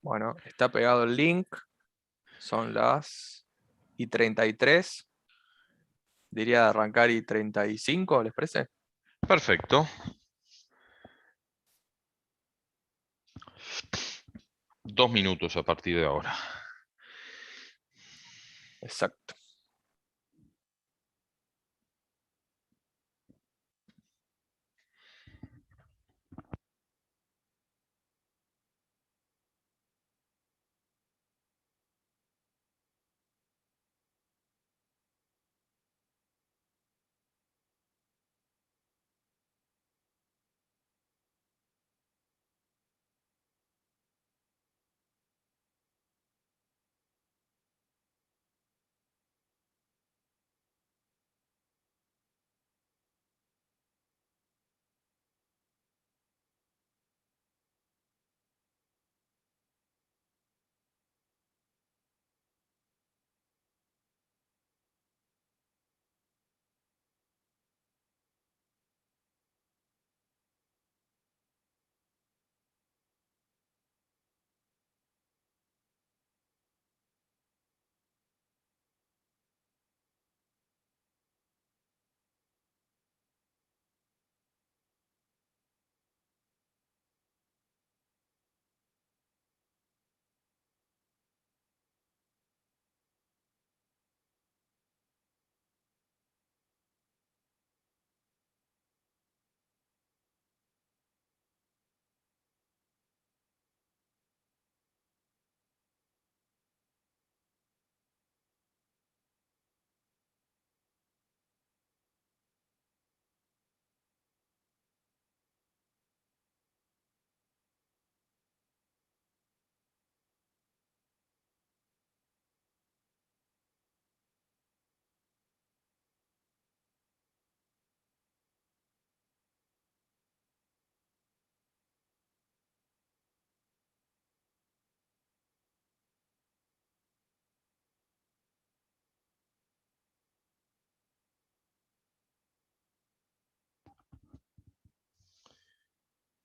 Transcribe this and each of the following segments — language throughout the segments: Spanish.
Bueno, está pegado el link. Son las y 33. Diría de arrancar y 35, ¿les parece? Perfecto. Dos minutos a partir de ahora. Exacto.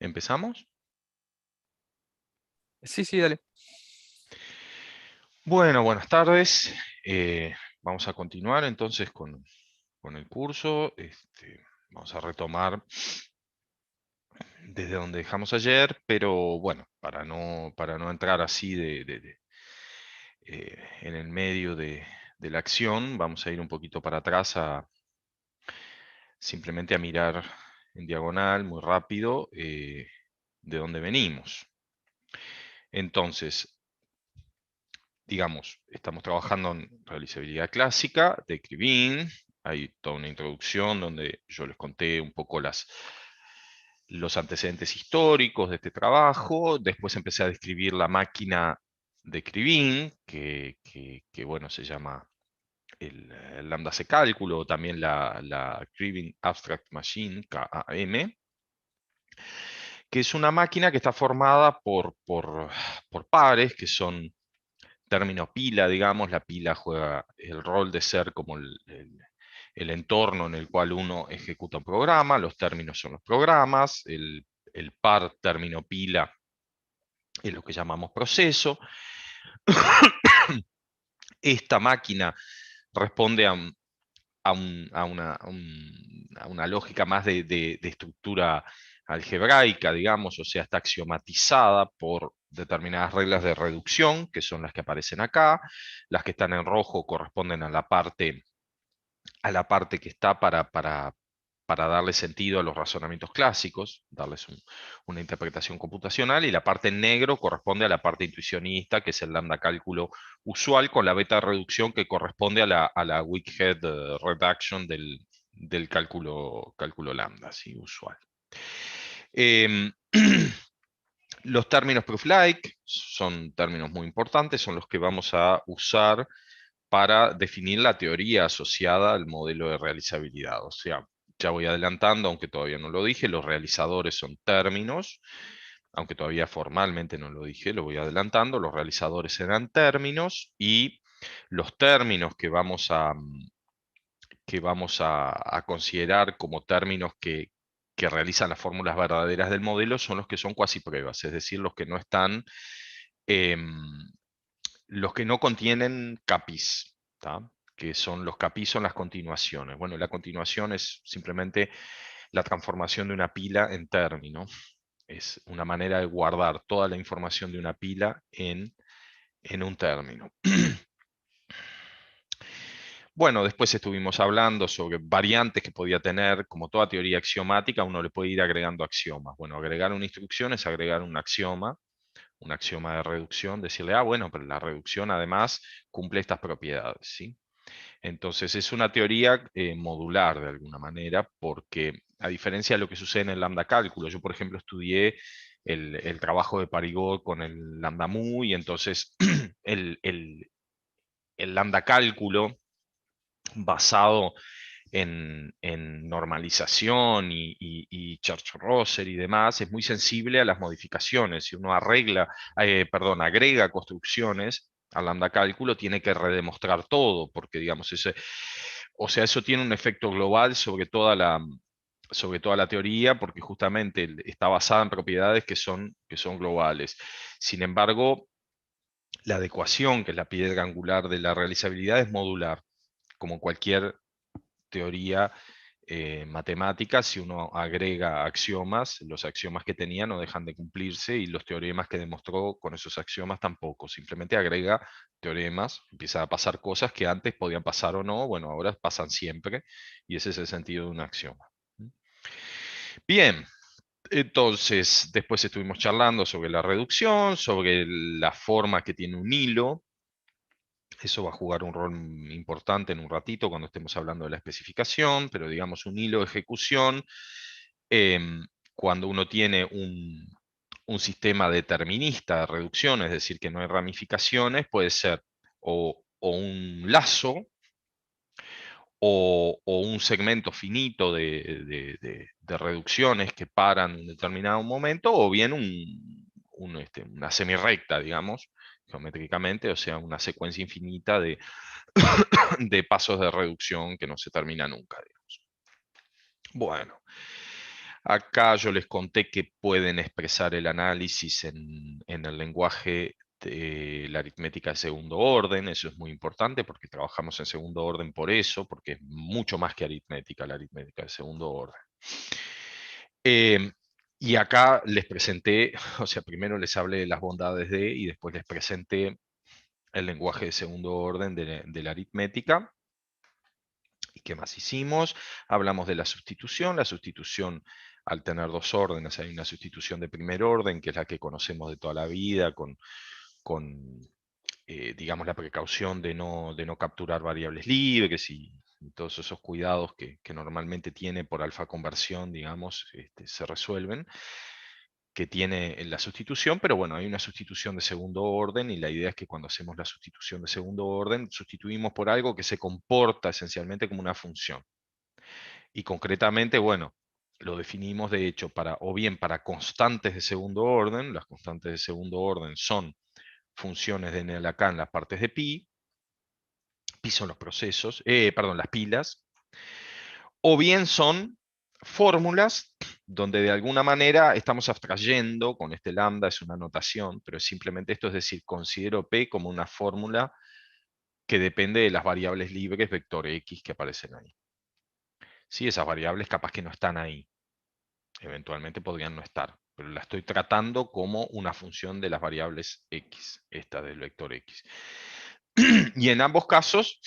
¿Empezamos? Sí, dale. Bueno, buenas tardes. Vamos a continuar entonces con el curso. Vamos a retomar desde donde dejamos ayer, pero bueno, para no entrar así en el medio de la acción, vamos a ir un poquito para atrás simplemente a mirar en diagonal, muy rápido, de dónde venimos. Entonces, digamos, estamos trabajando en realizabilidad clásica de Krivin. Hay toda una introducción donde yo les conté un poco los antecedentes históricos de este trabajo. Después empecé a describir la máquina de Krivin, que, bueno, se llama el lambda C cálculo, o también la Krivin Abstract Machine, KAM, que es una máquina que está formada por pares, que son término pila, digamos. La pila juega el rol de ser como el entorno en el cual uno ejecuta un programa. Los términos son los programas. El par término pila es lo que llamamos proceso. Esta máquina responde a una lógica más de estructura algebraica, digamos, o sea, está axiomatizada por determinadas reglas de reducción, que son las que aparecen acá. Las que están en rojo corresponden a la parte que está para darle sentido a los razonamientos clásicos, darles una interpretación computacional, y la parte en negro corresponde a la parte intuicionista, que es el lambda cálculo usual, con la beta reducción que corresponde a la Whitehead reduction del cálculo lambda, ¿sí? Usual. Em, los términos proof-like son términos muy importantes, son los que vamos a usar para definir la teoría asociada al modelo de realizabilidad. O sea, ya voy adelantando, aunque todavía no lo dije, los realizadores son términos, aunque todavía formalmente no lo dije, lo voy adelantando. Los realizadores serán términos, y los términos que vamos a considerar como términos que realizan las fórmulas verdaderas del modelo son los que son cuasi pruebas, es decir, los que no están los que no contienen capis, ¿tá? Que son los capis, son las continuaciones. Bueno, la continuación es simplemente la transformación de una pila en término. Es una manera de guardar toda la información de una pila en un término. Bueno, después estuvimos hablando sobre variantes que podía tener, como toda teoría axiomática, uno le puede ir agregando axiomas. Bueno, agregar una instrucción es agregar un axioma de reducción, decirle, bueno, pero la reducción además cumple estas propiedades, ¿sí? Entonces es una teoría modular de alguna manera, porque a diferencia de lo que sucede en el lambda cálculo, yo por ejemplo estudié el trabajo de Parigot con el lambda mu, y entonces el lambda cálculo basado en normalización y Church-Rosser y demás, es muy sensible a las modificaciones. Si uno agrega construcciones al lambda cálculo, tiene que redemostrar todo, porque digamos, o sea, eso tiene un efecto global sobre toda la teoría, porque justamente está basada en propiedades que son globales. Sin embargo, la adecuación, que es la piedra angular de la realizabilidad, es modular, como cualquier teoría matemática. Si uno agrega axiomas, los axiomas que tenía no dejan de cumplirse, y los teoremas que demostró con esos axiomas tampoco. Simplemente agrega teoremas, empieza a pasar cosas que antes podían pasar o no, bueno, ahora pasan siempre, y ese es el sentido de un axioma. Bien, entonces después estuvimos charlando sobre la reducción, sobre la forma que tiene un hilo. Eso va a jugar un rol importante en un ratito cuando estemos hablando de la especificación, pero digamos un hilo de ejecución, cuando uno tiene un sistema determinista de reducción, es decir, que no hay ramificaciones, puede ser o un lazo o un segmento finito de reducciones que paran en un determinado momento, o bien una semirrecta, digamos, geométricamente, o sea, una secuencia infinita de pasos de reducción que no se termina nunca, digamos. Bueno, acá yo les conté que pueden expresar el análisis en el lenguaje de la aritmética de segundo orden. Eso es muy importante porque trabajamos en segundo orden por eso, porque es mucho más que aritmética, la aritmética de segundo orden. Y acá les presenté, o sea, primero les hablé de las bondades y después les presenté el lenguaje de segundo orden de la aritmética. ¿Y qué más hicimos? Hablamos de la sustitución. La sustitución, al tener dos órdenes, hay una sustitución de primer orden, que es la que conocemos de toda la vida, con digamos, la precaución de no capturar variables libres y todos esos cuidados que normalmente tiene por alfa conversión, digamos, se resuelven, que tiene la sustitución. Pero bueno, hay una sustitución de segundo orden, y la idea es que cuando hacemos la sustitución de segundo orden, sustituimos por algo que se comporta esencialmente como una función. Y concretamente, bueno, lo definimos de hecho o bien para constantes de segundo orden. Las constantes de segundo orden son funciones de Lacan, las partes de pi. Pi son los procesos, perdón, las pilas. O bien son fórmulas donde de alguna manera estamos abstrayendo con este lambda, es una notación, pero simplemente esto, es decir, considero P como una fórmula que depende de las variables libres vector X que aparecen ahí. Sí, esas variables capaz que no están ahí, eventualmente podrían no estar, pero la estoy tratando como una función de las variables X, esta del vector X. Y en ambos casos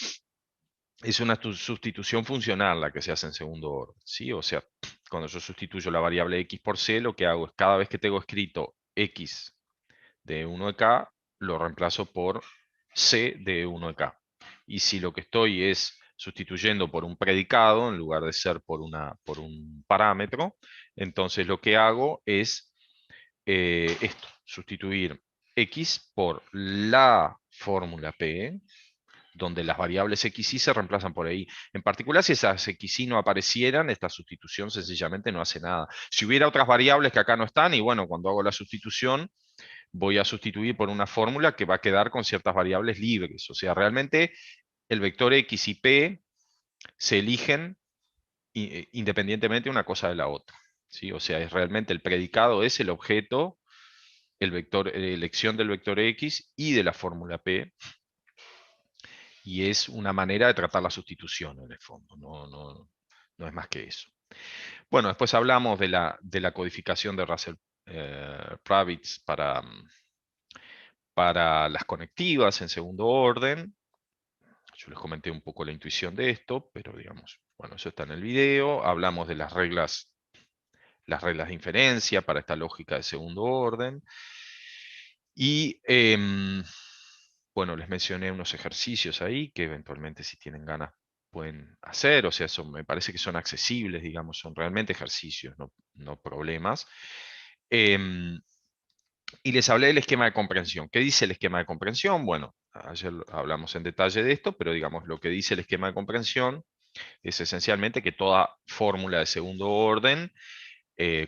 es una sustitución funcional la que se hace en segundo orden, ¿sí? O sea, cuando yo sustituyo la variable X por C, lo que hago es, cada vez que tengo escrito X de 1 de K, lo reemplazo por C de 1 de K. Y si lo que estoy es sustituyendo por un predicado en lugar de ser por un parámetro, entonces lo que hago es esto, sustituir X por la fórmula P, donde las variables X y se reemplazan por ahí. En particular, si esas X y no aparecieran, esta sustitución sencillamente no hace nada. Si hubiera otras variables que acá no están, y bueno, cuando hago la sustitución, voy a sustituir por una fórmula que va a quedar con ciertas variables libres. O sea, realmente el vector X y P se eligen independientemente una cosa de la otra, ¿sí? O sea, es realmente el predicado es el objeto elección del vector X y de la fórmula P, y es una manera de tratar la sustitución en el fondo, no es más que eso. Bueno, después hablamos de la codificación de Russell-Pravits para las conectivas en segundo orden. Yo les comenté un poco la intuición de esto, pero digamos, bueno, eso está en el video. Hablamos de las reglas de inferencia para esta lógica de segundo orden. Y bueno, les mencioné unos ejercicios ahí que eventualmente si tienen ganas pueden hacer. O sea, me parece que son accesibles, digamos, son realmente ejercicios, no problemas. Y les hablé del esquema de comprensión. ¿Qué dice el esquema de comprensión? Bueno, ayer hablamos en detalle de esto, pero digamos, lo que dice el esquema de comprensión es esencialmente que toda fórmula de segundo orden,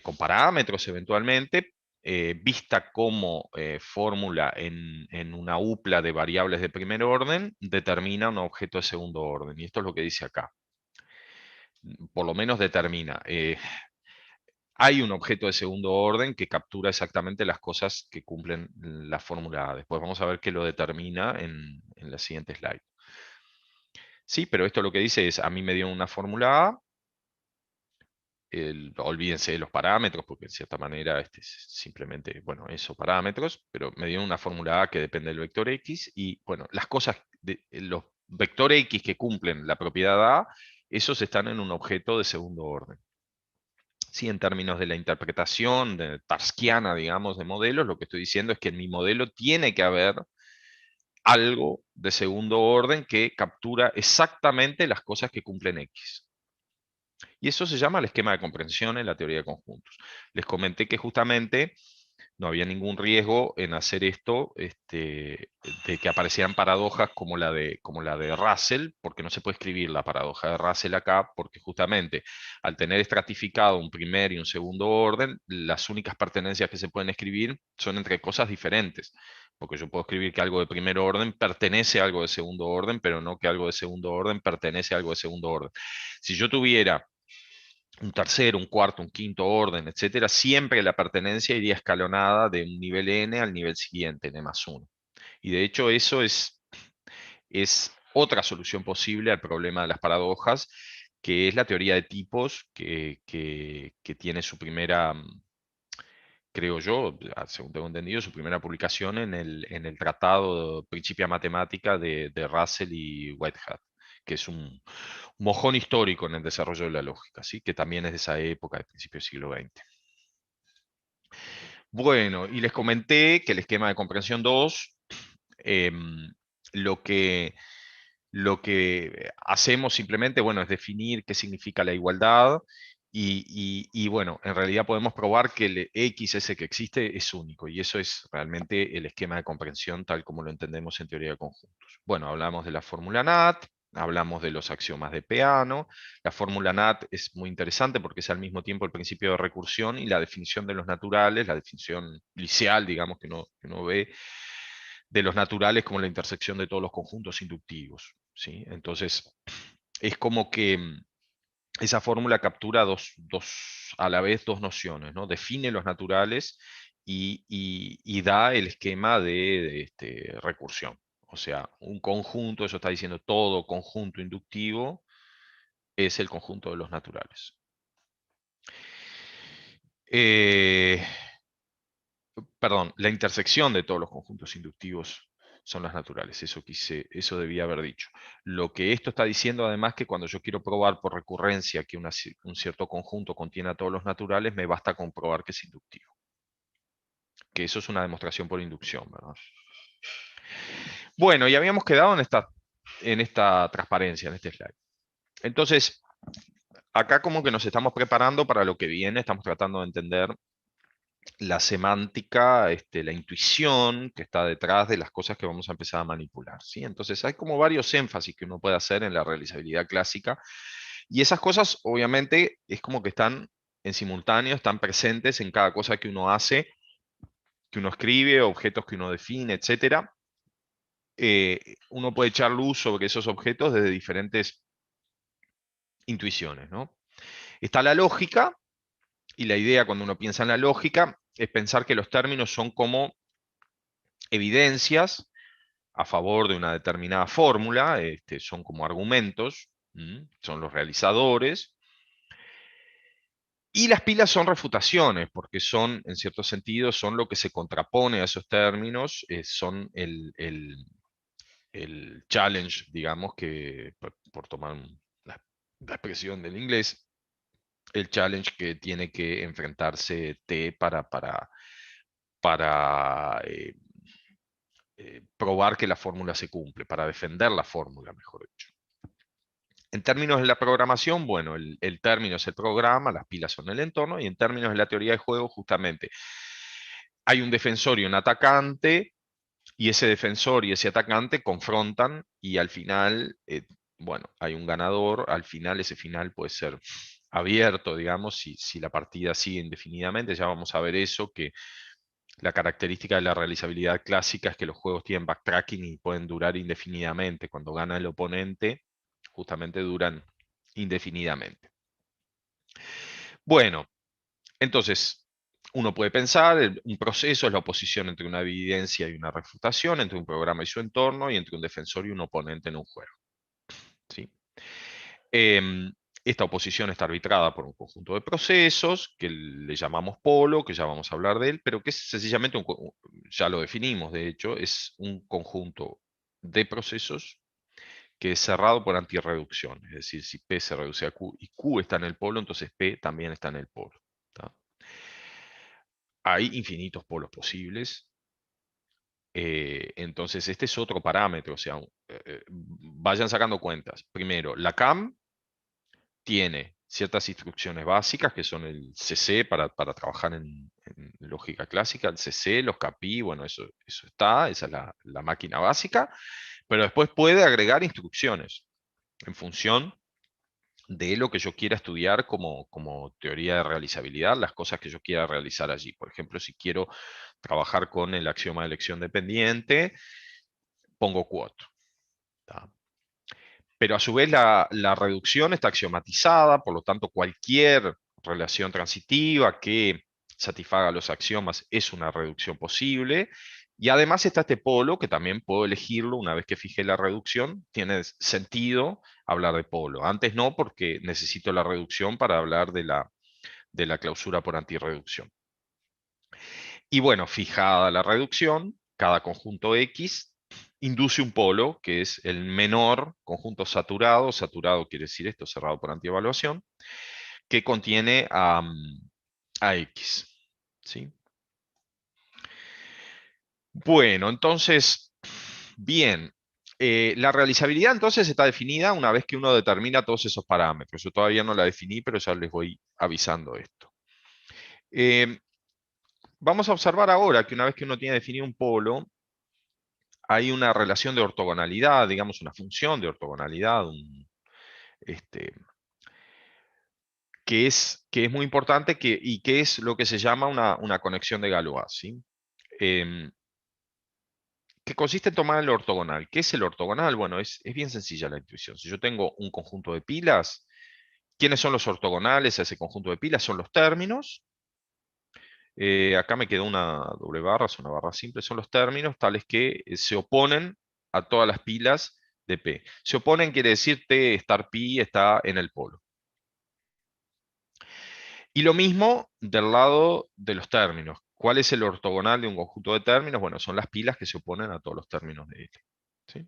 con parámetros eventualmente, vista como fórmula en una upla de variables de primer orden, determina un objeto de segundo orden. Y esto es lo que dice acá. Por lo menos determina. Hay un objeto de segundo orden que captura exactamente las cosas que cumplen la fórmula A. Después vamos a ver qué lo determina en la siguiente slide. Sí, pero esto lo que dice es, a mí me dio una fórmula A, olvídense de los parámetros, porque en cierta manera es simplemente, bueno, eso, parámetros, pero me dio una fórmula A que depende del vector X, y bueno, las cosas, los vector X que cumplen la propiedad A, esos están en un objeto de segundo orden. Sí, en términos de la interpretación tarskiana, digamos, de modelos, lo que estoy diciendo es que en mi modelo tiene que haber algo de segundo orden que captura exactamente las cosas que cumplen X. Y eso se llama el esquema de comprensión en la teoría de conjuntos. Les comenté que justamente no había ningún riesgo en hacer esto, de que aparecieran paradojas como la de Russell, porque no se puede escribir la paradoja de Russell acá, porque justamente al tener estratificado un primer y un segundo orden, las únicas pertenencias que se pueden escribir son entre cosas diferentes. Porque yo puedo escribir que algo de primer orden pertenece a algo de segundo orden, pero no que algo de segundo orden pertenece a algo de segundo orden. Si yo tuviera un tercero, un cuarto, un quinto orden, etcétera, siempre la pertenencia iría escalonada de un nivel n al nivel siguiente, n+1. Y de hecho eso es otra solución posible al problema de las paradojas, que es la teoría de tipos que tiene su primera, creo yo, según tengo entendido, su primera publicación en el tratado Principia Matemática de Russell y Whitehead, que es un mojón histórico en el desarrollo de la lógica, ¿sí? Que también es de esa época, de principios del siglo XX. Bueno, y les comenté que el esquema de comprensión 2, lo que, lo que hacemos simplemente, bueno, es definir qué significa la igualdad y, bueno, en realidad podemos probar que el X ese que existe es único y eso es realmente el esquema de comprensión tal como lo entendemos en teoría de conjuntos. Bueno, hablamos de la fórmula NAT, hablamos de los axiomas de Peano. La fórmula NAT es muy interesante porque es al mismo tiempo el principio de recursión y la definición de los naturales, la definición liceal, digamos, que uno ve de los naturales como la intersección de todos los conjuntos inductivos, ¿sí? Entonces, es como que esa fórmula captura a la vez dos nociones, ¿no? Define los naturales y da el esquema de recursión. O sea, un conjunto, eso está diciendo todo conjunto inductivo, es el conjunto de los naturales. Perdón, la intersección de todos los conjuntos inductivos son las naturales. Eso debía haber dicho. Lo que esto está diciendo además que cuando yo quiero probar por recurrencia que un cierto conjunto contiene a todos los naturales, me basta comprobar que es inductivo. Que eso es una demostración por inducción, ¿verdad? Bueno, y habíamos quedado en esta transparencia, en este slide. Entonces, acá como que nos estamos preparando para lo que viene, estamos tratando de entender la semántica, la intuición que está detrás de las cosas que vamos a empezar a manipular, ¿sí? Entonces hay como varios énfasis que uno puede hacer en la realizabilidad clásica y esas cosas obviamente es como que están en simultáneo, están presentes en cada cosa que uno hace, que uno escribe, objetos que uno define, etcétera. Uno puede echar luz sobre esos objetos desde diferentes intuiciones, ¿no? Está la lógica, y la idea cuando uno piensa en la lógica es pensar que los términos son como evidencias a favor de una determinada fórmula, son como argumentos, son los realizadores, y las pilas son refutaciones, porque son, en cierto sentido, son lo que se contrapone a esos términos, son el challenge, digamos, que por tomar la expresión del inglés, el challenge que tiene que enfrentarse T para probar que la fórmula se cumple, para defender la fórmula, mejor dicho. En términos de la programación, bueno, el término es el programa, las pilas son el entorno, y en términos de la teoría de juego, justamente, hay un defensor y un atacante, y ese defensor y ese atacante confrontan, y al final, bueno, hay un ganador, al final ese final puede ser abierto, digamos, si la partida sigue indefinidamente, ya vamos a ver eso, que la característica de la realizabilidad clásica es que los juegos tienen backtracking y pueden durar indefinidamente. Cuando gana el oponente, justamente duran indefinidamente. Bueno, entonces, uno puede pensar, un proceso es la oposición entre una evidencia y una refutación, entre un programa y su entorno, y entre un defensor y un oponente en un juego. ¿Sí? Esta oposición está arbitrada por un conjunto de procesos que le llamamos polo, que ya vamos a hablar de él, pero que es sencillamente, ya lo definimos, de hecho, es un conjunto de procesos que es cerrado por antirreducción. Es decir, si P se reduce a Q y Q está en el polo, entonces P también está en el polo. ¿Tá? Hay infinitos polos posibles. Entonces, este es otro parámetro. O sea, vayan sacando cuentas. Primero, la CAM tiene ciertas instrucciones básicas, que son el CC para trabajar en lógica clásica, el CC, los CAPI, bueno, eso está, esa es la máquina básica, pero después puede agregar instrucciones en función de lo que yo quiera estudiar como teoría de realizabilidad, las cosas que yo quiera realizar allí. Por ejemplo, si quiero trabajar con el axioma de elección dependiente, pongo quote. ¿Tá? Pero a su vez la reducción está axiomatizada, por lo tanto cualquier relación transitiva que satisfaga los axiomas es una reducción posible. Y además está este polo, que también puedo elegirlo una vez que fijé la reducción. Tiene sentido hablar de polo. Antes no, porque necesito la reducción para hablar de la clausura por antirreducción. Y bueno, fijada la reducción, cada conjunto X induce un polo, que es el menor conjunto saturado. Saturado quiere decir esto, cerrado por antievaluación, que contiene a X. ¿Sí? Bueno, entonces, bien. La realizabilidad entonces está definida una vez que uno determina todos esos parámetros. Yo todavía no la definí, pero ya les voy avisando esto. Vamos a observar ahora que una vez que uno tiene definido un polo, hay una relación de ortogonalidad, digamos una función de ortogonalidad, este, que es muy importante y que es lo que se llama una conexión de Galois, ¿sí? Que consiste en tomar el ortogonal. ¿Qué es el ortogonal? Bueno, es bien sencilla la intuición. Si yo tengo un conjunto de pilas, ¿quiénes son los ortogonales a ese conjunto de pilas? Son los términos. Acá me quedó una doble barra, es una barra simple, son los términos tales que se oponen a todas las pilas de P. Se oponen quiere decir T estar pi está en el polo. Y lo mismo del lado de los términos. ¿Cuál es el ortogonal de un conjunto de términos? Bueno, son las pilas que se oponen a todos los términos de L. ¿Sí?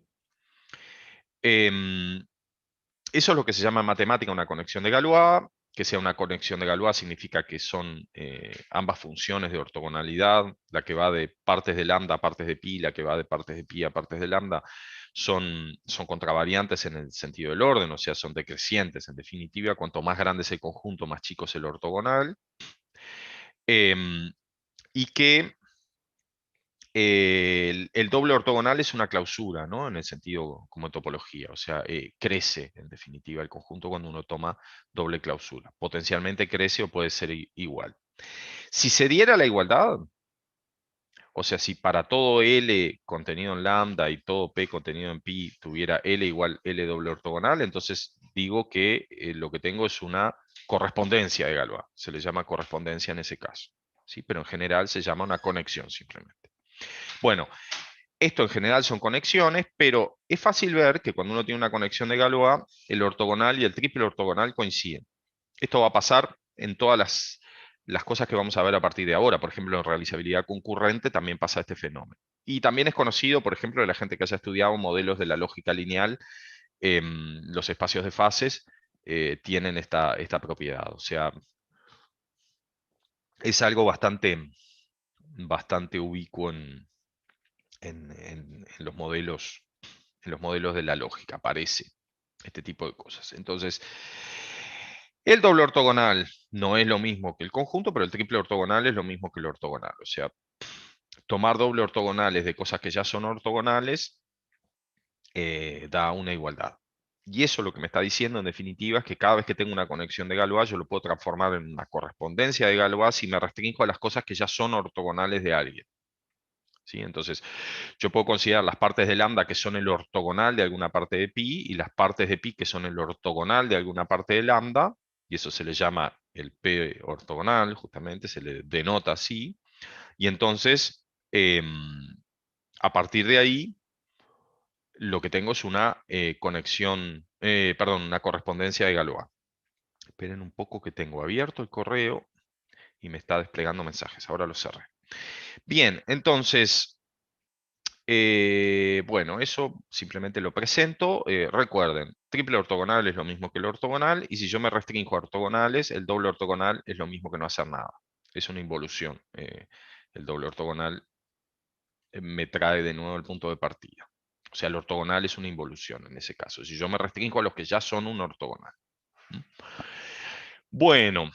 Eso es lo que se llama en matemática una conexión de Galois. Que sea una conexión de Galois significa que son ambas funciones de ortogonalidad, la que va de partes de lambda a partes de pi, la que va de partes de pi a partes de lambda, son contravariantes en el sentido del orden, o sea, son decrecientes. En definitiva, cuanto más grande es el conjunto, más chico es el ortogonal. Y que el doble ortogonal es una clausura, ¿no? En el sentido como topología, o sea, crece en definitiva el conjunto cuando uno toma doble clausura. Potencialmente crece o puede ser igual. Si se diera la igualdad, o sea, si para todo L contenido en lambda y todo P contenido en pi tuviera L igual L doble ortogonal, entonces digo que lo que tengo es una correspondencia de Galois. Se le llama correspondencia en ese caso. ¿sí? Pero en general se llama una conexión simplemente. Bueno, esto en general son conexiones, pero es fácil ver que cuando uno tiene una conexión de Galois, el ortogonal y el triple ortogonal coinciden. Esto va a pasar en todas las cosas que vamos a ver a partir de ahora. Por ejemplo, en realizabilidad concurrente también pasa este fenómeno. Y también es conocido, por ejemplo, de la gente que haya estudiado modelos de la lógica lineal, los espacios de fases tienen esta propiedad. O sea, es algo bastante ubicuo en los modelos de la lógica, parece este tipo de cosas. Entonces, el doble ortogonal no es lo mismo que el conjunto, pero el triple ortogonal es lo mismo que el ortogonal. O sea, tomar doble ortogonales de cosas que ya son ortogonales da una igualdad. Y eso lo que me está diciendo en definitiva es que cada vez que tengo una conexión de Galois, yo lo puedo transformar en una correspondencia de Galois si me restringo a las cosas que ya son ortogonales de alguien. ¿Sí? Entonces, yo puedo considerar las partes de lambda que son el ortogonal de alguna parte de pi y las partes de pi que son el ortogonal de alguna parte de lambda, y eso se le llama el p ortogonal, justamente, se le denota así. Y entonces, a partir de ahí, lo que tengo es una una correspondencia de Galois. Esperen un poco que tengo abierto el correo y me está desplegando mensajes. Ahora lo cerré. Bien, entonces, bueno, eso simplemente lo presento. Recuerden, triple ortogonal es lo mismo que el ortogonal, y si yo me restringo a ortogonales, el doble ortogonal es lo mismo que no hacer nada. Es una involución. El doble ortogonal me trae de nuevo el punto de partida. O sea, el ortogonal es una involución en ese caso. Si yo me restringo a los que ya son un ortogonal. ¿Mm? Bueno,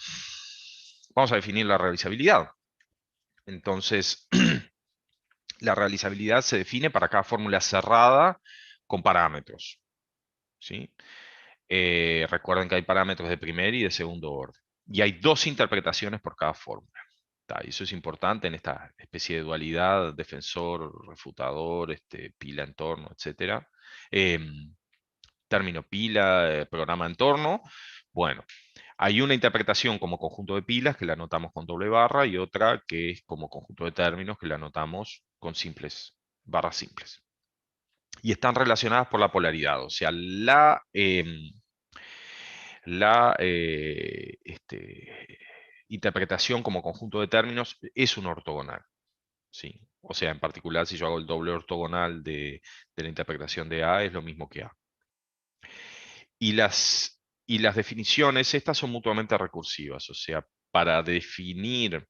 vamos a definir la realizabilidad. Entonces, la realizabilidad se define para cada fórmula cerrada con parámetros. ¿Sí? Recuerden que hay parámetros de primer y de segundo orden. Y hay dos interpretaciones por cada fórmula. Y eso es importante en esta especie de dualidad, defensor, refutador, pila, entorno, etc. Término pila, programa, entorno. Bueno, hay una interpretación como conjunto de pilas que la anotamos con doble barra y otra que es como conjunto de términos que la anotamos con barras simples. Y están relacionadas por la polaridad, o sea, la interpretación como conjunto de términos es un ortogonal. ¿Sí? O sea, en particular, si yo hago el doble ortogonal de la interpretación de A, es lo mismo que A. Y las definiciones, estas son mutuamente recursivas, o sea, para definir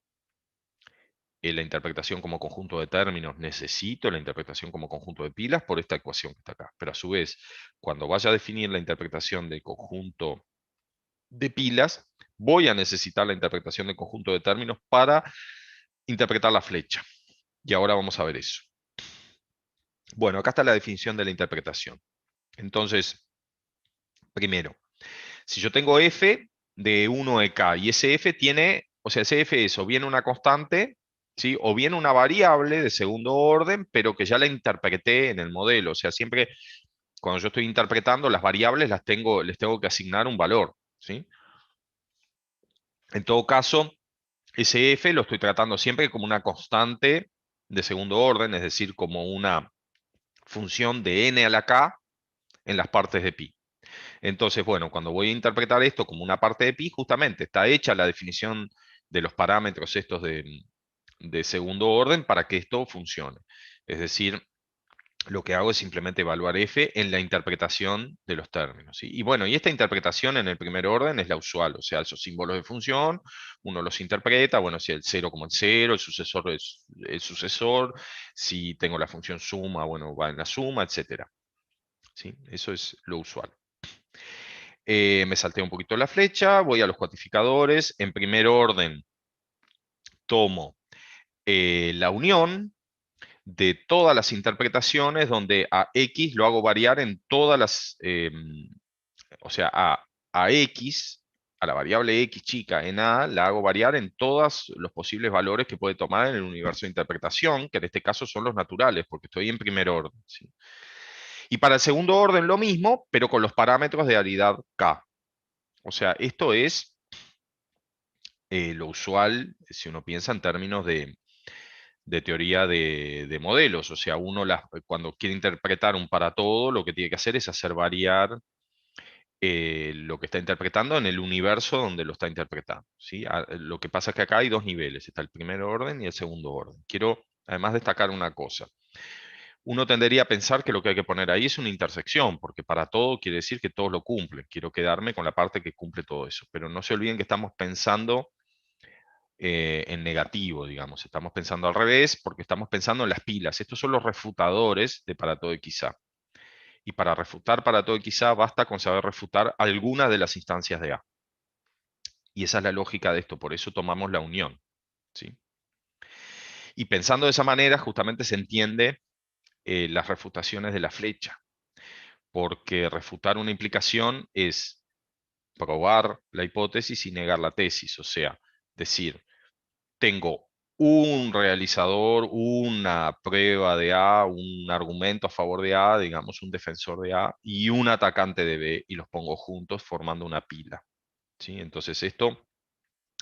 la interpretación como conjunto de términos, necesito la interpretación como conjunto de pilas por esta ecuación que está acá. Pero a su vez, cuando vaya a definir la interpretación del conjunto de pilas, voy a necesitar la interpretación del conjunto de términos para interpretar la flecha. Y ahora vamos a ver eso. Bueno, acá está la definición de la interpretación. Entonces, primero, si yo tengo f de 1 de k y ese f tiene, o sea, ese f es o bien una constante, ¿sí? O bien una variable de segundo orden, pero que ya la interpreté en el modelo. O sea, siempre cuando yo estoy interpretando las variables les tengo que asignar un valor, ¿sí? En todo caso, ese f lo estoy tratando siempre como una constante de segundo orden, es decir, como una función de n a la k en las partes de pi. Entonces, bueno, cuando voy a interpretar esto como una parte de pi, justamente está hecha la definición de los parámetros estos de segundo orden para que esto funcione. Es decir, lo que hago es simplemente evaluar f en la interpretación de los términos. ¿Sí? Y bueno, y esta interpretación en el primer orden es la usual, o sea, esos símbolos de función, uno los interpreta, bueno, si el 0 como el 0, el sucesor es el sucesor, si tengo la función suma, bueno, va en la suma, etc. ¿Sí? Eso es lo usual. Me salté un poquito la flecha, voy a los cuantificadores. En primer orden, tomo la unión de todas las interpretaciones donde a x lo hago variar en todas o sea, a x, a la variable x chica en a, la hago variar en todos los posibles valores que puede tomar en el universo de interpretación, que en este caso son los naturales, porque estoy en primer orden. ¿Sí? Y para el segundo orden lo mismo, pero con los parámetros de aridad k. O sea, esto es lo usual, si uno piensa en términos de teoría de modelos. O sea, cuando quiere interpretar un para todo, lo que tiene que hacer es hacer variar lo que está interpretando en el universo donde lo está interpretando, ¿sí? Lo que pasa es que acá hay dos niveles, está el primer orden y el segundo orden. Quiero además destacar una cosa. Uno tendería a pensar que lo que hay que poner ahí es una intersección, porque para todo quiere decir que todos lo cumplen. Quiero quedarme con la parte que cumple todo eso. Pero no se olviden que estamos pensando en negativo, digamos. Estamos pensando al revés porque estamos pensando en las pilas. Estos son los refutadores de para todo y quizá. Y para refutar para todo y quizá basta con saber refutar alguna de las instancias de A. Y esa es la lógica de esto, por eso tomamos la unión, ¿sí? Y pensando de esa manera, justamente se entiende las refutaciones de la flecha, porque refutar una implicación es probar la hipótesis y negar la tesis, o sea, decir, tengo un realizador, una prueba de A, un argumento a favor de A, digamos un defensor de A, y un atacante de B, y los pongo juntos formando una pila, ¿sí? Entonces esto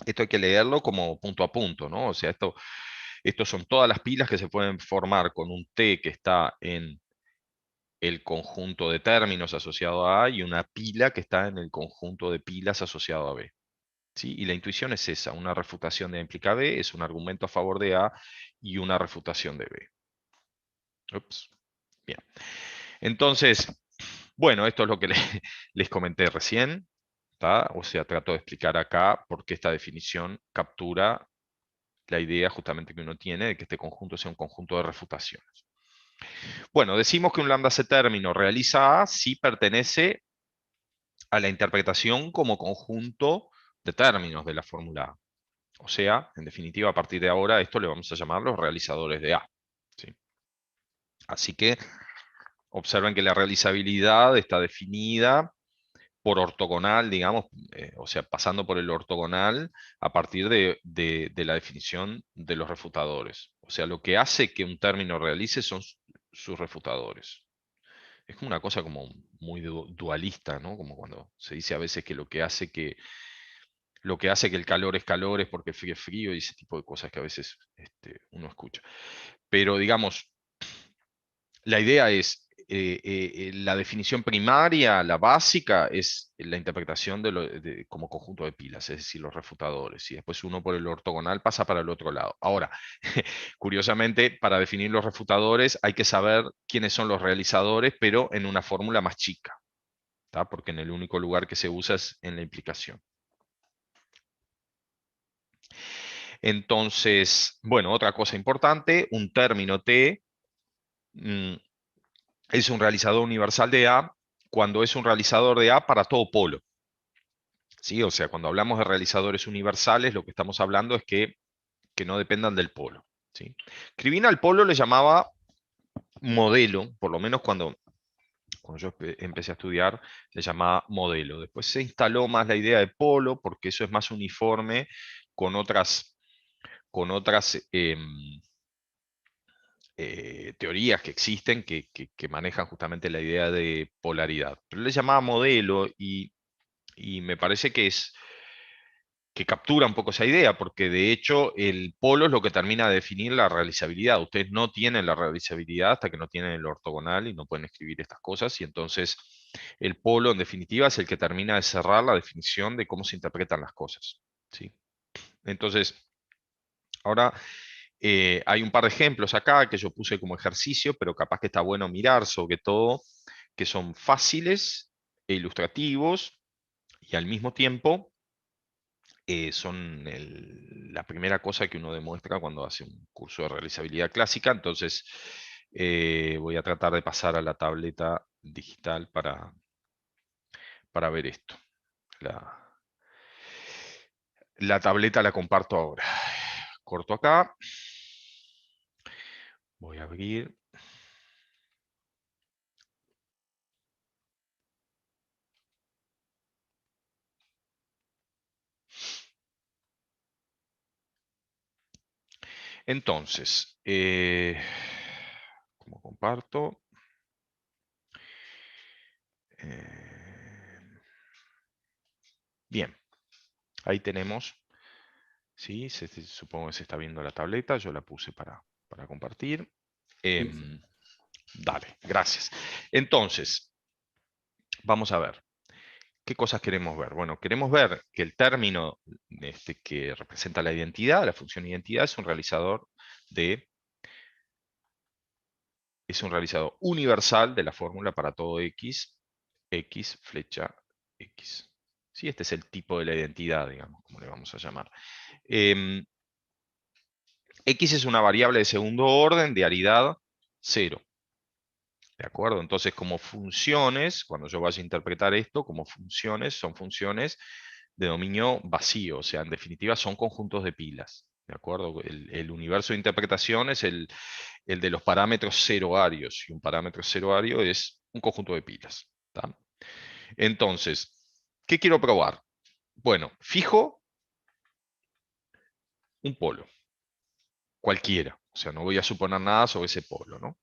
hay que leerlo como punto a punto, ¿no? O sea, estos son todas las pilas que se pueden formar con un T que está en el conjunto de términos asociado a A y una pila que está en el conjunto de pilas asociado a B. ¿Sí? Y la intuición es esa, una refutación de A implica B, es un argumento a favor de A y una refutación de B. Ups. Bien. Entonces, bueno, esto es lo que les comenté recién. ¿Tá? O sea, trato de explicar acá por qué esta definición captura la idea justamente que uno tiene de que este conjunto sea un conjunto de refutaciones. Bueno, decimos que un lambda C término realiza A si pertenece a la interpretación como conjunto de términos de la fórmula A. O sea, en definitiva, a partir de ahora, esto le vamos a llamar los realizadores de A. ¿Sí? Así que observen que la realizabilidad está definida por ortogonal, digamos, o sea, pasando por el ortogonal a partir de la definición de los refutadores. O sea, lo que hace que un término realice son sus refutadores. Es como una cosa como muy dualista, ¿no? Como cuando se dice a veces que lo que hace que el calor es porque frío es frío y ese tipo de cosas que a veces uno escucha. Pero digamos, la idea es, la definición primaria, la básica, es la interpretación como conjunto de pilas, es decir, los refutadores. Y después uno por el ortogonal pasa para el otro lado. Ahora, curiosamente, para definir los refutadores hay que saber quiénes son los realizadores, pero en una fórmula más chica, ¿tá? Porque en el único lugar que se usa es en la implicación. Entonces, bueno, otra cosa importante, un término T es un realizador universal de A cuando es un realizador de A para todo polo. ¿Sí? O sea, cuando hablamos de realizadores universales, lo que estamos hablando es que no dependan del polo. ¿Sí? Krivine al polo le llamaba modelo, por lo menos cuando yo empecé a estudiar, le llamaba modelo. Después se instaló más la idea de polo, porque eso es más uniforme con otras teorías que existen que manejan justamente la idea de polaridad. Pero le llamaba modelo y me parece que captura un poco esa idea, porque de hecho el polo es lo que termina de definir la realizabilidad. Ustedes no tienen la realizabilidad hasta que no tienen el ortogonal y no pueden escribir estas cosas, y entonces el polo en definitiva es el que termina de cerrar la definición de cómo se interpretan las cosas. ¿Sí? Entonces, ahora hay un par de ejemplos acá que yo puse como ejercicio, pero capaz que está bueno mirar sobre todo, que son fáciles e ilustrativos y al mismo tiempo son la primera cosa que uno demuestra cuando hace un curso de realizabilidad clásica. Entonces voy a tratar de pasar a la tableta digital para ver esto. La tableta la comparto ahora. Corto acá. Voy a abrir. Entonces, ¿cómo comparto? Bien, ahí tenemos ¿Sí? Supongo que se está viendo la tableta, yo la puse para compartir. Dale, gracias. Entonces, vamos a ver. ¿Qué cosas queremos ver? Bueno, queremos ver que el término que representa la identidad, la función identidad, es un realizador universal de la fórmula para todo x, x flecha x. ¿Sí? Este es el tipo de la identidad, digamos, como le vamos a llamar. X es una variable de segundo orden de aridad 0. ¿De acuerdo? Entonces, como funciones, cuando yo vaya a interpretar esto, como funciones, son funciones de dominio vacío, o sea, en definitiva son conjuntos de pilas. ¿De acuerdo? El universo de interpretación es el de los parámetros ceroarios, y un parámetro ceroario es un conjunto de pilas. ¿Tá? Entonces, ¿qué quiero probar? Bueno, fijo un polo, cualquiera, o sea, no voy a suponer nada sobre ese polo, ¿no?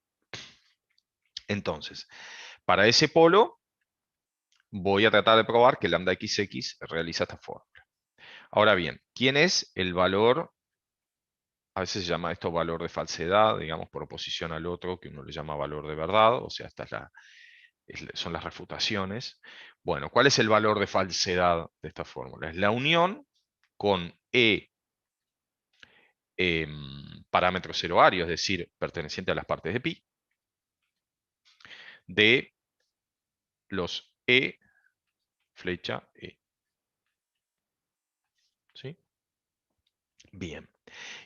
Entonces, para ese polo, voy a tratar de probar que lambda XX realiza esta fórmula. Ahora bien, ¿quién es el valor? A veces se llama esto valor de falsedad, digamos, por oposición al otro, que uno le llama valor de verdad, o sea, son las refutaciones. Bueno, ¿cuál es el valor de falsedad de esta fórmula? Es la unión con parámetro ceroario, es decir, perteneciente a las partes de pi, de los flecha E. ¿Sí? Bien.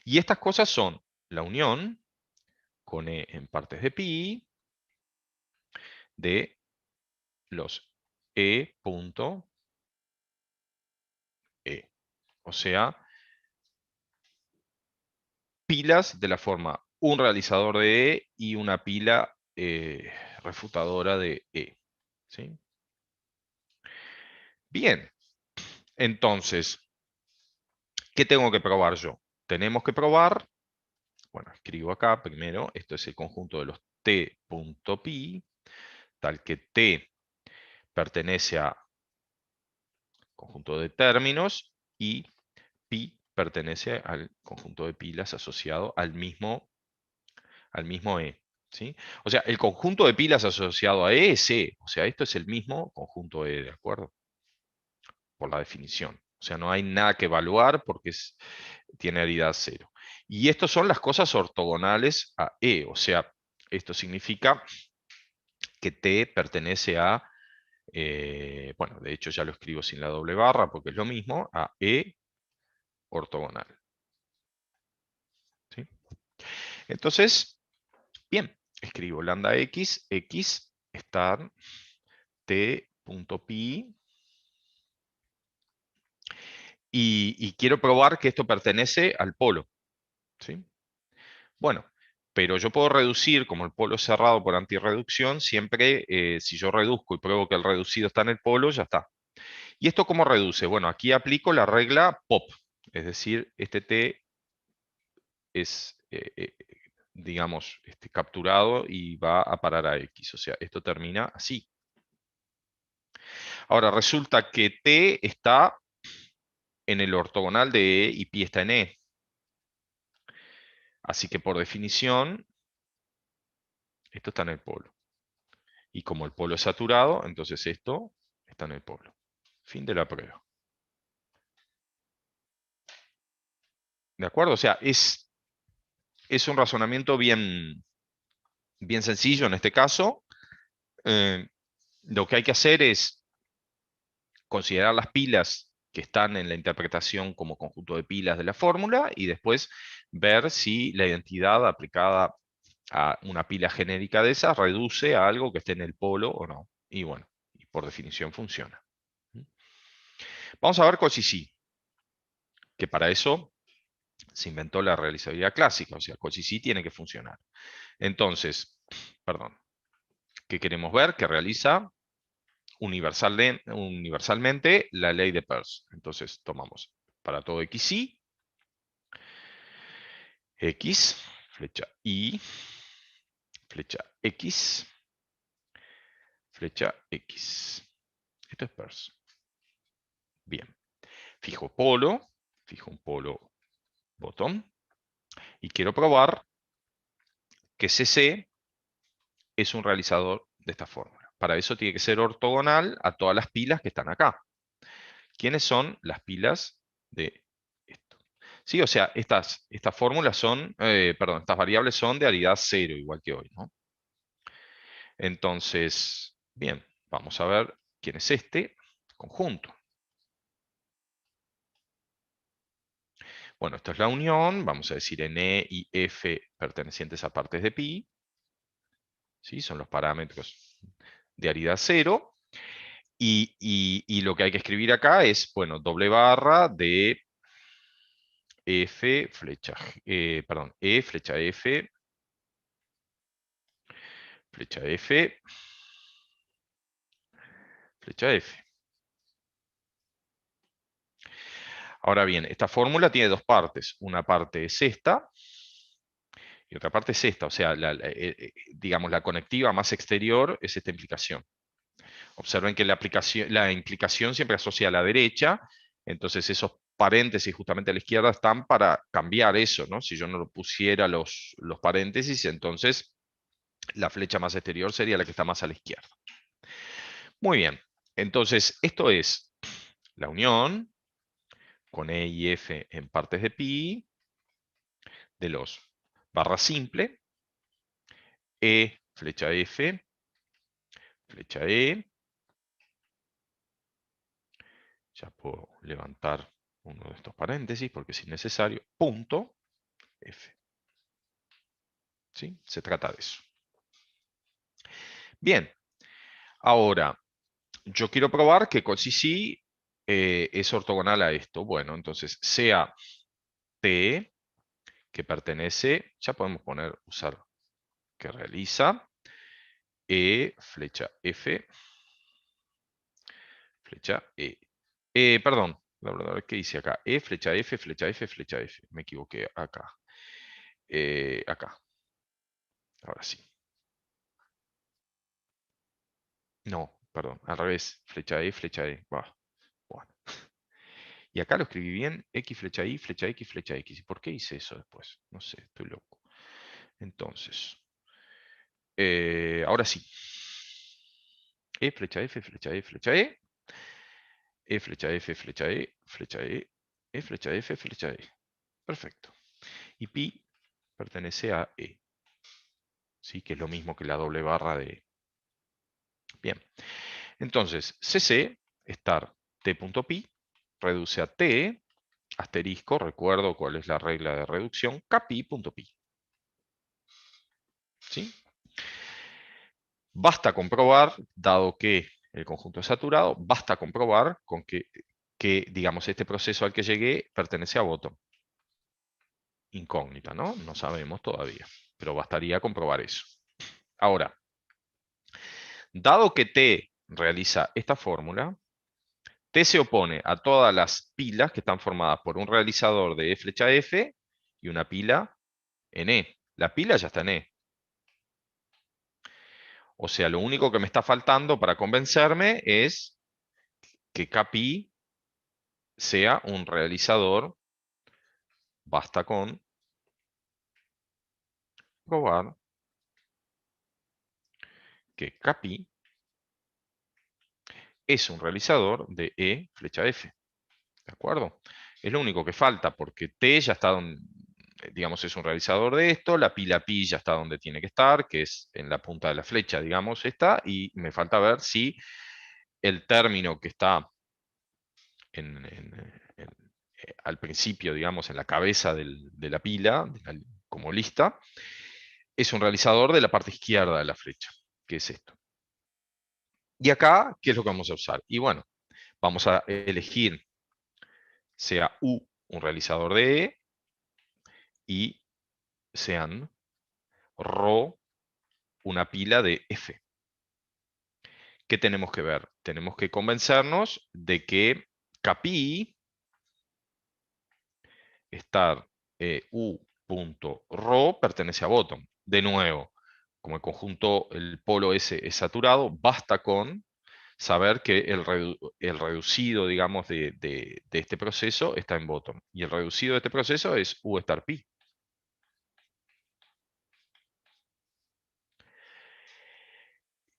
Y estas cosas son la unión con E en partes de pi de los E.E. O sea, pilas de la forma un realizador de E y una pila refutadora de E. ¿Sí? Bien, entonces, ¿qué tengo que probar yo? Tenemos que probar, bueno, escribo acá primero, esto es el conjunto de los T.pi, tal que T pertenece a conjunto de términos y pi pertenece al conjunto de pilas asociado al mismo E. ¿Sí? O sea, el conjunto de pilas asociado a E es E. O sea, esto es el mismo conjunto E, ¿de acuerdo? Por la definición. O sea, no hay nada que evaluar porque tiene aridad 0. Y estas son las cosas ortogonales a E. O sea, esto significa que T pertenece a, bueno, de hecho ya lo escribo sin la doble barra porque es lo mismo, a E ortogonal. ¿Sí? Entonces, bien, escribo lambda x estar t.pi y quiero probar que esto pertenece al polo. ¿Sí? Bueno, pero yo puedo reducir, como el polo es cerrado por antirreducción, siempre si yo reduzco y pruebo que el reducido está en el polo, ya está. ¿Y esto cómo reduce? Bueno, aquí aplico la regla POP, es decir, este t es, digamos, capturado y va a parar a x. O sea, esto termina así. Ahora, resulta que t está en el ortogonal de E y pi está en E. Así que por definición, esto está en el polo. Y como el polo es saturado, entonces esto está en el polo. Fin de la prueba. ¿De acuerdo? O sea, es un razonamiento bien, bien sencillo en este caso. Lo que hay que hacer es considerar las pilas que están en la interpretación como conjunto de pilas de la fórmula y después ver si la identidad aplicada a una pila genérica de esas reduce a algo que esté en el polo o no. Y bueno, y por definición funciona. Vamos a ver Cauchy, que para eso se inventó la realizabilidad clásica, o sea, Cauchy tiene que funcionar. Entonces, perdón, ¿qué queremos ver? Que realiza universalmente la ley de Peirce. Entonces, tomamos para todo xy, x, flecha y, flecha x, flecha x. Esto es Peirce. Bien. Fijo un polo bottom. Y quiero probar que CC es un realizador de esta fórmula. Para eso tiene que ser ortogonal a todas las pilas que están acá. ¿Quiénes son las pilas de esto? Sí, o sea, estas fórmulas son, perdón, estas variables son de aridad 0, igual que hoy, ¿no? Entonces, bien, vamos a ver quién es este conjunto. Bueno, esto es la unión, vamos a decir en E y F pertenecientes a partes de pi. ¿Sí? Son los parámetros de aridad 0. Y lo que hay que escribir acá es, bueno, doble barra de F flecha, perdón, E flecha F, flecha F, flecha F. Ahora bien, esta fórmula tiene dos partes. Una parte es esta y otra parte es esta. O sea, digamos, la conectiva más exterior es esta implicación. Observen que la implicación siempre asocia a la derecha, entonces esos paréntesis justamente a la izquierda están para cambiar eso, ¿no? Si yo no lo pusiera los paréntesis, entonces la flecha más exterior sería la que está más a la izquierda. Muy bien, entonces esto es la unión con E y F en partes de pi de los barra simple, E flecha F, flecha E. Ya puedo levantar uno de estos paréntesis porque es innecesario. Punto F. ¿Sí? Se trata de eso. Bien, ahora yo quiero probar que CC es ortogonal a esto. Bueno, entonces sea P que pertenece, ya podemos poner, usar que realiza, E flecha F, flecha E. Perdón, ¿qué hice acá? E flecha F, flecha F, flecha F. Me equivoqué acá. Acá. Ahora sí. No, perdón, al revés. Flecha E, flecha E. Bueno. Y acá lo escribí bien, X flecha Y, flecha X, flecha X. ¿Y por qué hice eso después? No sé, estoy loco. Entonces, ahora sí. E flecha F, flecha E, flecha E. E flecha F, flecha E, flecha E. E flecha F, flecha E. Perfecto. Y pi pertenece a E. ¿Sí? Que es lo mismo que la doble barra de E. Bien. Entonces, CC, estar t.pi, reduce a t, asterisco, recuerdo cuál es la regla de reducción, kpi.pi. ¿Sí? Basta comprobar, dado que el conjunto es saturado, basta comprobar con que, digamos, este proceso al que llegué pertenece a bottom. Incógnita, ¿no? No sabemos todavía, pero bastaría comprobar eso. Ahora, dado que T realiza esta fórmula, T se opone a todas las pilas que están formadas por un realizador de E flecha F y una pila en E. La pila ya está en E. O sea, lo único que me está faltando para convencerme es que Kpi sea un realizador. Basta con probar que Kpi es un realizador de E flecha F. ¿De acuerdo? Es lo único que falta porque T ya está donde, digamos, es un realizador de esto, la pila pi ya está donde tiene que estar, que es en la punta de la flecha, digamos, está, y me falta ver si el término que está al principio, digamos, en la cabeza de la pila, como lista, es un realizador de la parte izquierda de la flecha, que es esto. Y acá, ¿qué es lo que vamos a usar? Y bueno, vamos a elegir sea U un realizador de E y sean Rho una pila de F. ¿Qué tenemos que ver? Tenemos que convencernos de que Kpi estar U.Rho pertenece a bottom. De nuevo, como el conjunto, el polo S es saturado, basta con saber que el reducido, digamos, de este proceso está en bottom. Y el reducido de este proceso es U star P.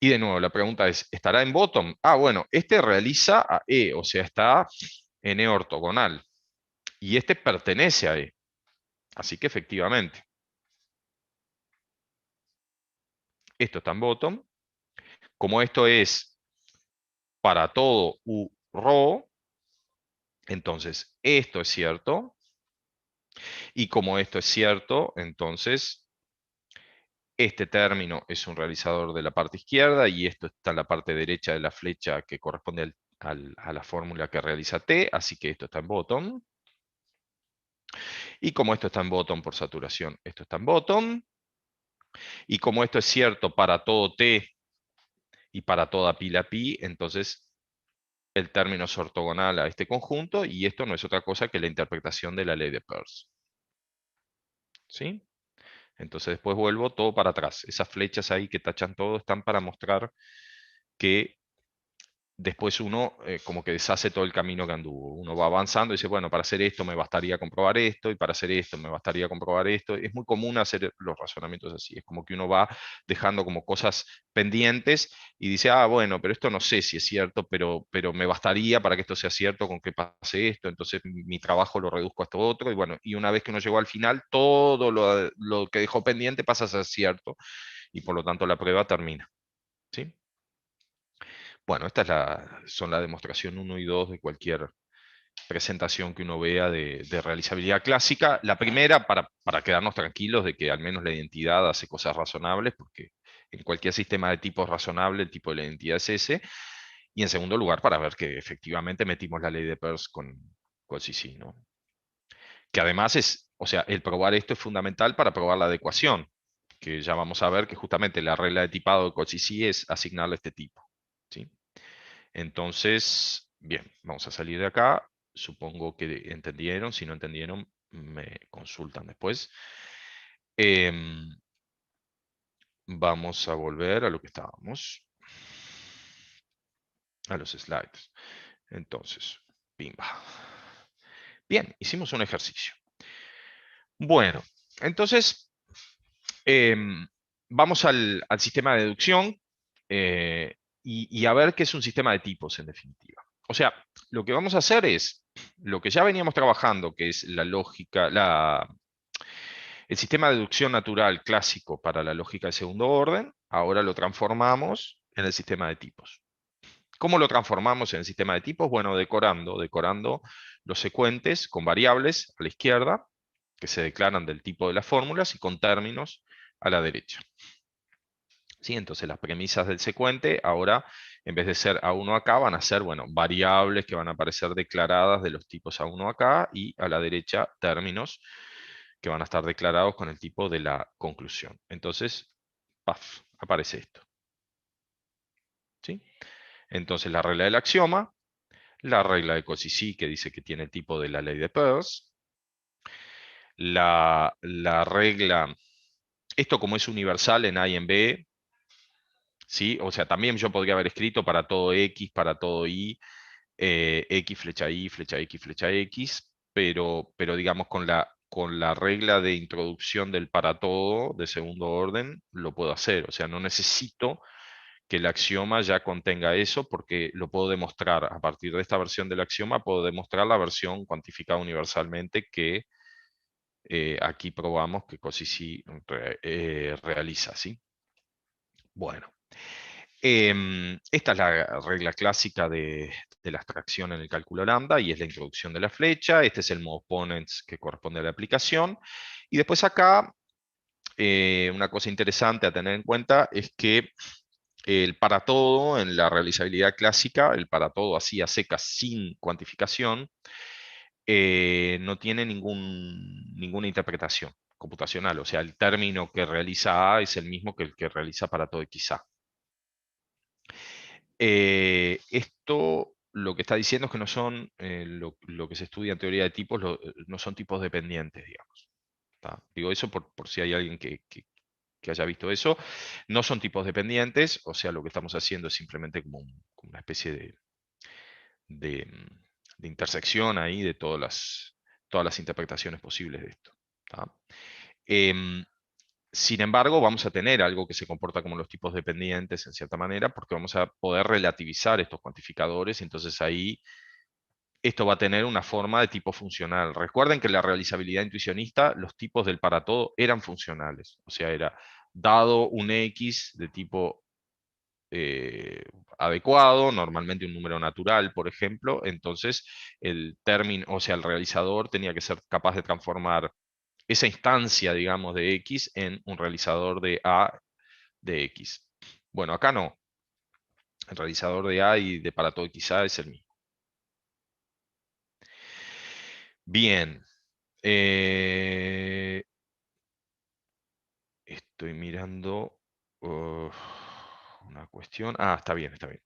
Y de nuevo, la pregunta es, ¿estará en bottom? Ah, bueno, este realiza a E, o sea, está en E ortogonal. Y este pertenece a E. Así que efectivamente, esto está en bottom. Como esto es para todo U rho, entonces esto es cierto. Y como esto es cierto, entonces este término es un realizador de la parte izquierda y esto está en la parte derecha de la flecha que corresponde a la fórmula que realiza T, así que esto está en bottom. Y como esto está en bottom por saturación, esto está en bottom. Y como esto es cierto para todo T y para toda pila pi, entonces el término es ortogonal a este conjunto y esto no es otra cosa que la interpretación de la ley de Peirce. ¿Sí? Entonces después vuelvo todo para atrás. Esas flechas ahí que tachan todo están para mostrar que después uno como que deshace todo el camino que anduvo. Uno va avanzando y dice, bueno, para hacer esto me bastaría comprobar esto, y para hacer esto me bastaría comprobar esto. Es muy común hacer los razonamientos así. Es como que uno va dejando como cosas pendientes y dice, ah, bueno, pero esto no sé si es cierto, pero me bastaría para que esto sea cierto con que pase esto. Entonces mi trabajo lo reduzco a esto otro. Y bueno, y una vez que uno llegó al final, todo lo que dejó pendiente pasa a ser cierto. Y por lo tanto la prueba termina. ¿Sí? Bueno, son la demostración 1 y 2 de cualquier presentación que uno vea de realizabilidad clásica. La primera, para quedarnos tranquilos de que al menos la identidad hace cosas razonables, porque en cualquier sistema de tipo razonable el tipo de la identidad es ese. Y en segundo lugar, para ver que efectivamente metimos la ley de Peirce con CC, ¿no? Que además es, o sea, el probar esto es fundamental para probar la adecuación, que ya vamos a ver que justamente la regla de tipado de Cauchy es asignarle este tipo. ¿Sí? Entonces, bien, vamos a salir de acá. Supongo que entendieron. Si no entendieron, me consultan después. Em, Vamos a volver a lo que estábamos. A los slides. Entonces, pimba. Bien, hicimos un ejercicio. Bueno, entonces, vamos al sistema de deducción y a ver qué es un sistema de tipos en definitiva. O sea, lo que vamos a hacer es lo que ya veníamos trabajando, que es la lógica, el sistema de deducción natural clásico para la lógica de segundo orden, ahora lo transformamos en el sistema de tipos. ¿Cómo lo transformamos en el sistema de tipos? Bueno, decorando los secuentes con variables a la izquierda, que se declaran del tipo de las fórmulas, y con términos a la derecha. ¿Sí? Entonces las premisas del secuente ahora, en vez de ser A1 acá, van a ser, bueno, variables que van a aparecer declaradas de los tipos A1 acá, y a la derecha términos que van a estar declarados con el tipo de la conclusión. Entonces, ¡paf!, aparece esto. ¿Sí? Entonces la regla del axioma, la regla de Cauchy que dice que tiene el tipo de la ley de Peirce, la regla, esto como es universal en A y en B, ¿sí? O sea, también yo podría haber escrito para todo X, para todo Y, X flecha Y, flecha X, flecha X, pero digamos con la regla de introducción del para todo de segundo orden, lo puedo hacer. O sea, no necesito que el axioma ya contenga eso porque lo puedo demostrar. A partir de esta versión del axioma, puedo demostrar la versión cuantificada universalmente que aquí probamos que Cauchy realiza, ¿sí? Bueno. Esta es la regla clásica de la abstracción en el cálculo lambda y es la introducción de la flecha. Este es el mode opponents que corresponde a la aplicación. Y después acá, una cosa interesante a tener en cuenta es que el para todo en la realizabilidad clásica, el para todo así a secas sin cuantificación, no tiene ninguna interpretación computacional. O sea, el término que realiza A es el mismo que el que realiza para todo XA. Esto lo que está diciendo es que no son lo que se estudia en teoría de tipos, no son tipos dependientes, digamos. ¿Tá? Digo eso por si hay alguien que haya visto eso. No son tipos dependientes, o sea, lo que estamos haciendo es simplemente como una especie de intersección ahí de todas las interpretaciones posibles de esto. ¿Tá? Em, Sin embargo, vamos a tener algo que se comporta como los tipos dependientes en cierta manera, porque vamos a poder relativizar estos cuantificadores, y entonces ahí esto va a tener una forma de tipo funcional. Recuerden que en la realizabilidad intuicionista los tipos del para todo eran funcionales, o sea, era dado un X de tipo adecuado, normalmente un número natural, por ejemplo, entonces el término, o sea, el realizador tenía que ser capaz de transformar esa instancia, digamos, de X en un realizador de A de X. Bueno, acá no. El realizador de A y de para todo XA es el mismo. Bien. eh, Estoy mirando una cuestión. Ah, está bien, está bien.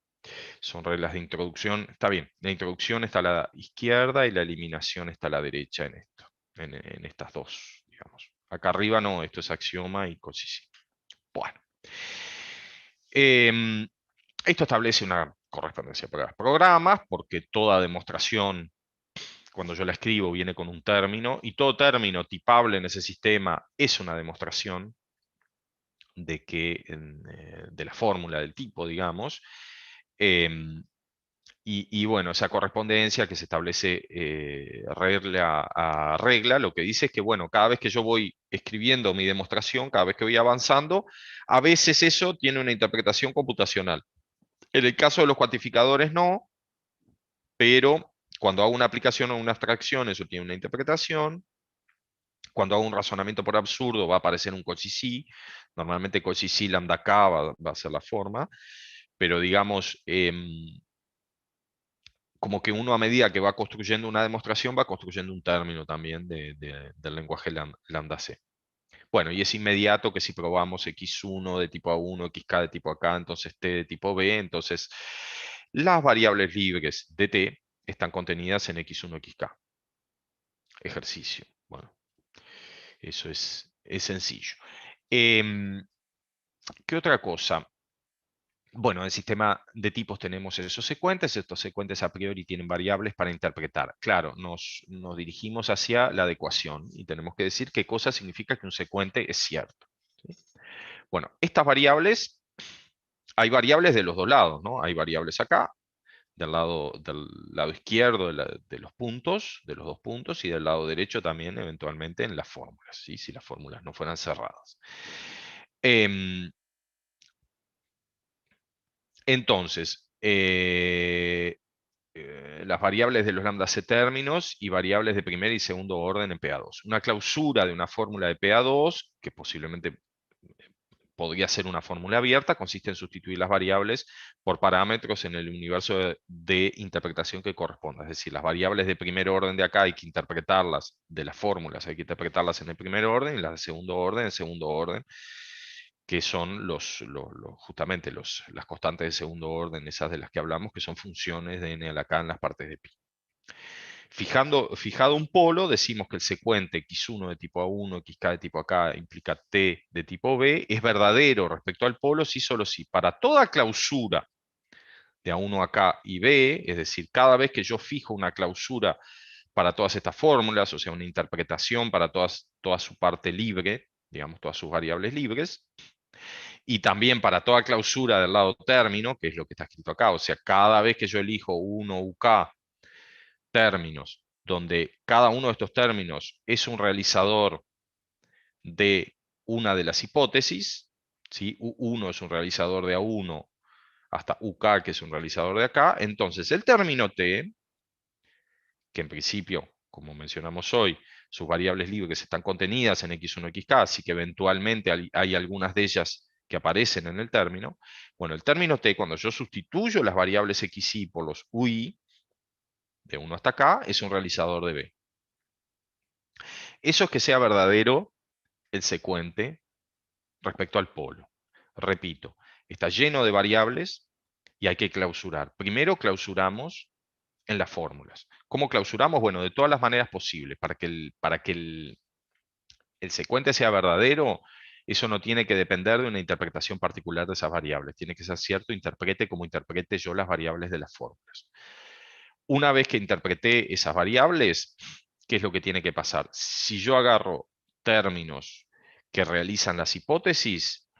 Son reglas de introducción. Está bien. La introducción está a la izquierda y la eliminación está a la derecha en esto. En estas dos, digamos. Acá arriba no, esto es axioma y cosas. Bueno. Em, Esto establece una correspondencia para los programas, porque toda demostración, cuando yo la escribo, viene con un término, y todo término tipable en ese sistema es una demostración de que de la fórmula del tipo, digamos. Em, y bueno, esa correspondencia que se establece regla a regla, lo que dice es que, bueno, cada vez que yo voy escribiendo mi demostración, cada vez que voy avanzando, a veces eso tiene una interpretación computacional. En el caso de los cuantificadores no, pero cuando hago una aplicación o una abstracción, eso tiene una interpretación. Cuando hago un razonamiento por absurdo, va a aparecer un cochisi. Normalmente cochisi lambda k va a ser la forma. Pero digamos, como que uno a medida que va construyendo una demostración, va construyendo un término también del lenguaje lambda C. Bueno, y es inmediato que si probamos x1 de tipo A1, xk de tipo AK, entonces t de tipo B, entonces las variables libres de t están contenidas en x1, xk. Ejercicio. Bueno, eso es sencillo. Em, ¿Qué otra cosa? Bueno, en el sistema de tipos tenemos esos secuentes. Estos secuentes a priori tienen variables para interpretar. Claro, nos dirigimos hacia la adecuación y tenemos que decir qué cosa significa que un secuente es cierto. ¿Sí? Bueno, estas variables, hay variables de los dos lados, ¿no? Hay variables acá, del lado izquierdo de los puntos, de los dos puntos, y del lado derecho también, eventualmente, en las fórmulas, ¿sí? Si las fórmulas no fueran cerradas. Em, entonces, las variables de los lambda C términos y variables de primer y segundo orden en PA2. Una clausura de una fórmula de PA2, que posiblemente podría ser una fórmula abierta, consiste en sustituir las variables por parámetros en el universo de interpretación que corresponda. Es decir, las variables de primer orden de acá hay que interpretarlas, de las fórmulas hay que interpretarlas en el primer orden, y las de segundo orden en segundo orden, que son justamente las constantes de segundo orden, esas de las que hablamos, que son funciones de n a la k en las partes de pi. Fijado un polo, decimos que el secuente x1 de tipo A1, xk de tipo AK implica t de tipo B, es verdadero respecto al polo si solo si para toda clausura de A1, AK y B, es decir, cada vez que yo fijo una clausura para todas estas fórmulas, o sea, una interpretación para toda su parte libre, digamos, todas sus variables libres, y también para toda clausura del lado término, que es lo que está escrito acá, o sea, cada vez que yo elijo 1 UK términos, donde cada uno de estos términos es un realizador de una de las hipótesis, ¿sí? U1 es un realizador de A1 hasta UK, que es un realizador de acá, entonces el término T, que en principio, como mencionamos hoy, sus variables libres están contenidas en x1, xk, así que eventualmente hay algunas de ellas que aparecen en el término. Bueno, el término T, cuando yo sustituyo las variables xy por los ui, de 1 hasta acá, es un realizador de B. Eso es que sea verdadero el secuente respecto al polo. Repito, está lleno de variables y hay que clausurar. Primero clausuramos en las fórmulas. ¿Cómo clausuramos? Bueno, de todas las maneras posibles. Para que el secuente sea verdadero, Eso no tiene que depender de una interpretación particular de esas variables. Tiene que ser cierto, interprete como interprete yo las variables de las fórmulas. Una vez que interpreté esas variables, ¿qué es lo que tiene que pasar? Si yo agarro términos que realizan las hipótesis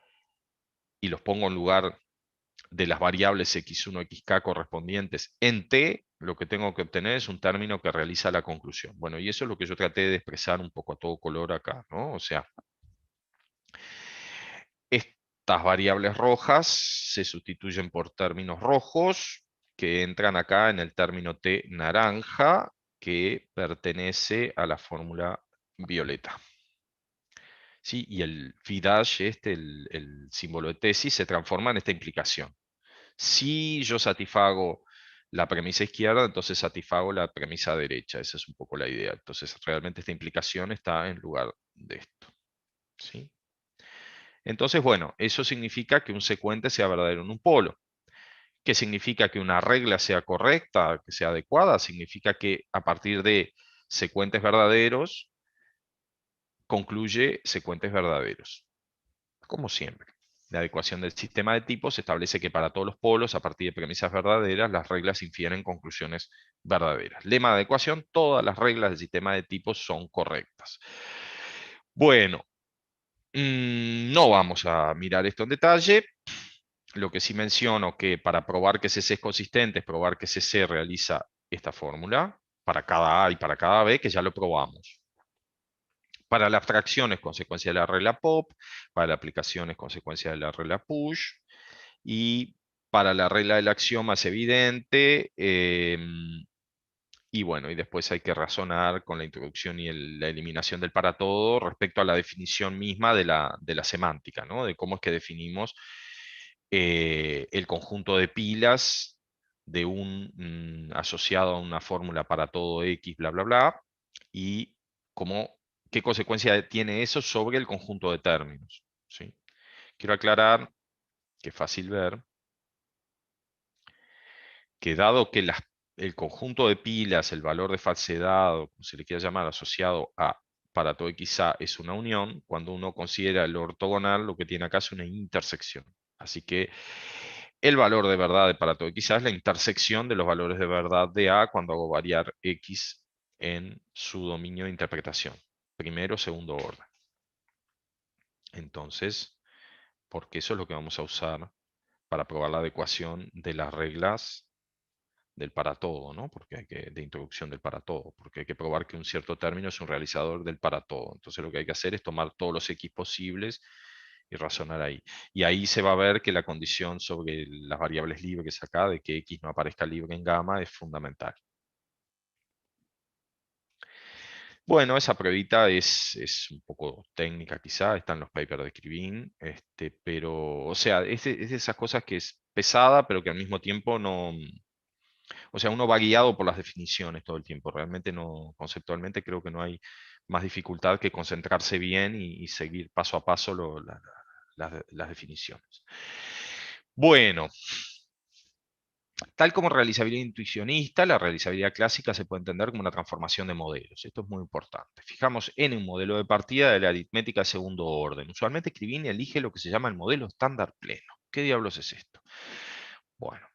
y los pongo en lugar de las variables x1, xk correspondientes en t, lo que tengo que obtener es un término que realiza la conclusión. Bueno, y eso es lo que yo traté de expresar un poco a todo color acá, ¿no? O sea, estas variables rojas se sustituyen por términos rojos que entran acá en el término t naranja que pertenece a la fórmula violeta. ¿Sí? Y el phi-dash, el símbolo de tesis, se transforma en esta implicación. Si yo satisfago la premisa izquierda, entonces satisfago la premisa derecha. Esa es un poco la idea. Entonces, realmente esta implicación está en lugar de esto. ¿Sí? Entonces, bueno, eso significa que un secuente sea verdadero en un polo. ¿Qué significa que una regla sea correcta, que sea adecuada? Significa que a partir de secuentes verdaderos, concluye secuentes verdaderos. Como siempre. La adecuación del sistema de tipos establece que para todos los polos, a partir de premisas verdaderas, las reglas infieren conclusiones verdaderas. Lema de adecuación, todas las reglas del sistema de tipos son correctas. Bueno, no vamos a mirar esto en detalle. Lo que sí menciono que para probar que CC es consistente es probar que CC realiza esta fórmula para cada A y para cada B, que ya lo probamos. Para la abstracción es consecuencia de la regla POP, para la aplicación es consecuencia de la regla PUSH, y para la regla del axioma es evidente, y bueno, y después hay que razonar con la introducción y la eliminación del para todo respecto a la definición misma de la semántica, ¿no? De cómo es que definimos el conjunto de pilas de un asociado a una fórmula para todo X, bla, bla, bla, y qué consecuencia tiene eso sobre el conjunto de términos. ¿Sí? Quiero aclarar que es fácil ver que dado que el conjunto de pilas, el valor de falsedad, o como se le quiera llamar, asociado a para todo XA es una unión, cuando uno considera el ortogonal, lo que tiene acá es una intersección. Así que el valor de verdad de para todo XA es la intersección de los valores de verdad de A cuando hago variar X en su dominio de interpretación. Primero o segundo orden. Entonces, porque eso es lo que vamos a usar para probar la adecuación de las reglas del para todo, ¿no? De introducción del para todo, porque hay que probar que un cierto término es un realizador del para todo. Entonces lo que hay que hacer es tomar todos los X posibles y razonar ahí. Y ahí se va a ver que la condición sobre las variables libres acá, de que X no aparezca libre en gamma, es fundamental. Bueno, esa pruebita es un poco técnica quizá, está en los papers de Scribin, pero, o sea, es de esas cosas que es pesada, pero que al mismo tiempo no, o sea, uno va guiado por las definiciones todo el tiempo. Realmente no, conceptualmente creo que no hay más dificultad que concentrarse bien y seguir paso a paso las definiciones. Bueno, tal como realizabilidad intuicionista, la realizabilidad clásica se puede entender como una transformación de modelos. Esto es muy importante. Fijamos en un modelo de partida de la aritmética de segundo orden. Usualmente Scribini elige lo que se llama el modelo estándar pleno. ¿Qué diablos es esto? Bueno,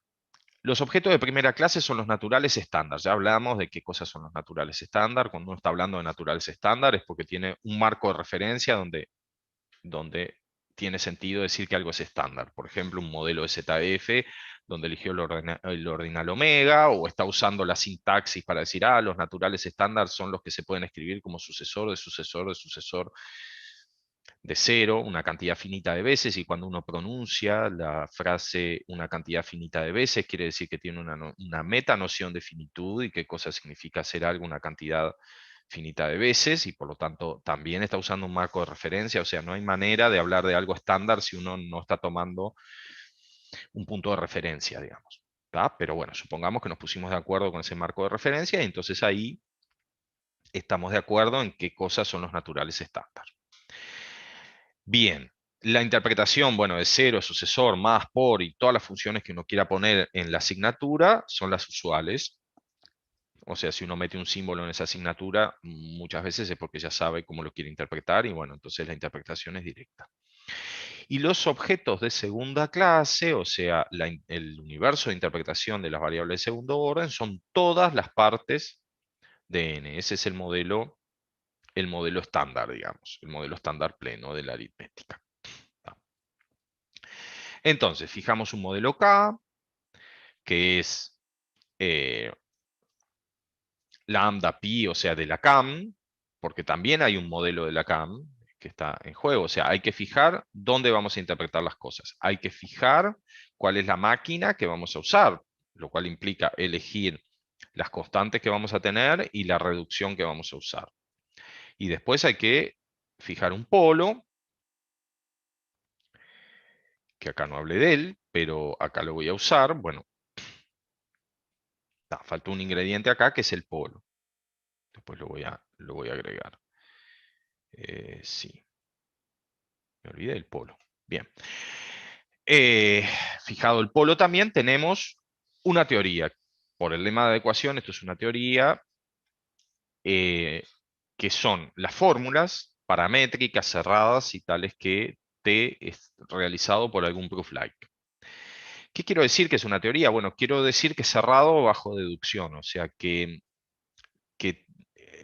los objetos de primera clase son los naturales estándar. Ya hablamos de qué cosas son los naturales estándar. Cuando uno está hablando de naturales estándar es porque tiene un marco de referencia donde tiene sentido decir que algo es estándar. Por ejemplo, un modelo de ZF donde eligió el ordinal omega, o está usando la sintaxis para decir, los naturales estándar son los que se pueden escribir como sucesor de sucesor de sucesor de cero una cantidad finita de veces, y cuando uno pronuncia la frase una cantidad finita de veces, quiere decir que tiene una metanoción de finitud y qué cosa significa hacer algo una cantidad finita de veces, y por lo tanto también está usando un marco de referencia. O sea, no hay manera de hablar de algo estándar si uno no está tomando un punto de referencia, digamos. Pero bueno, supongamos que nos pusimos de acuerdo con ese marco de referencia, y entonces ahí estamos de acuerdo en qué cosas son los naturales estándar. Bien, la interpretación, bueno, de cero, sucesor, más, por y todas las funciones que uno quiera poner en la asignatura son las usuales. O sea, si uno mete un símbolo en esa asignatura, muchas veces es porque ya sabe cómo lo quiere interpretar y bueno, entonces la interpretación es directa. Y los objetos de segunda clase, o sea, el universo de interpretación de las variables de segundo orden, son todas las partes de n. Ese es el modelo estándar, digamos, el modelo estándar pleno de la aritmética. Entonces, fijamos un modelo K, que es lambda pi, o sea, de la CAM, porque también hay un modelo de la CAM que está en juego. O sea, hay que fijar dónde vamos a interpretar las cosas. Hay que fijar cuál es la máquina que vamos a usar, lo cual implica elegir las constantes que vamos a tener y la reducción que vamos a usar. Y después hay que fijar un polo, que acá no hablé de él, pero acá lo voy a usar. Bueno, falta un ingrediente acá que es el polo. Después lo voy a agregar. Sí, me olvidé del polo. Bien. Fijado el polo también tenemos una teoría. Por el lema de adecuación, esto es una teoría que son las fórmulas paramétricas cerradas y tales que T es realizado por algún proof-like. ¿Qué quiero decir que es una teoría? Bueno, quiero decir que es cerrado bajo deducción, o sea que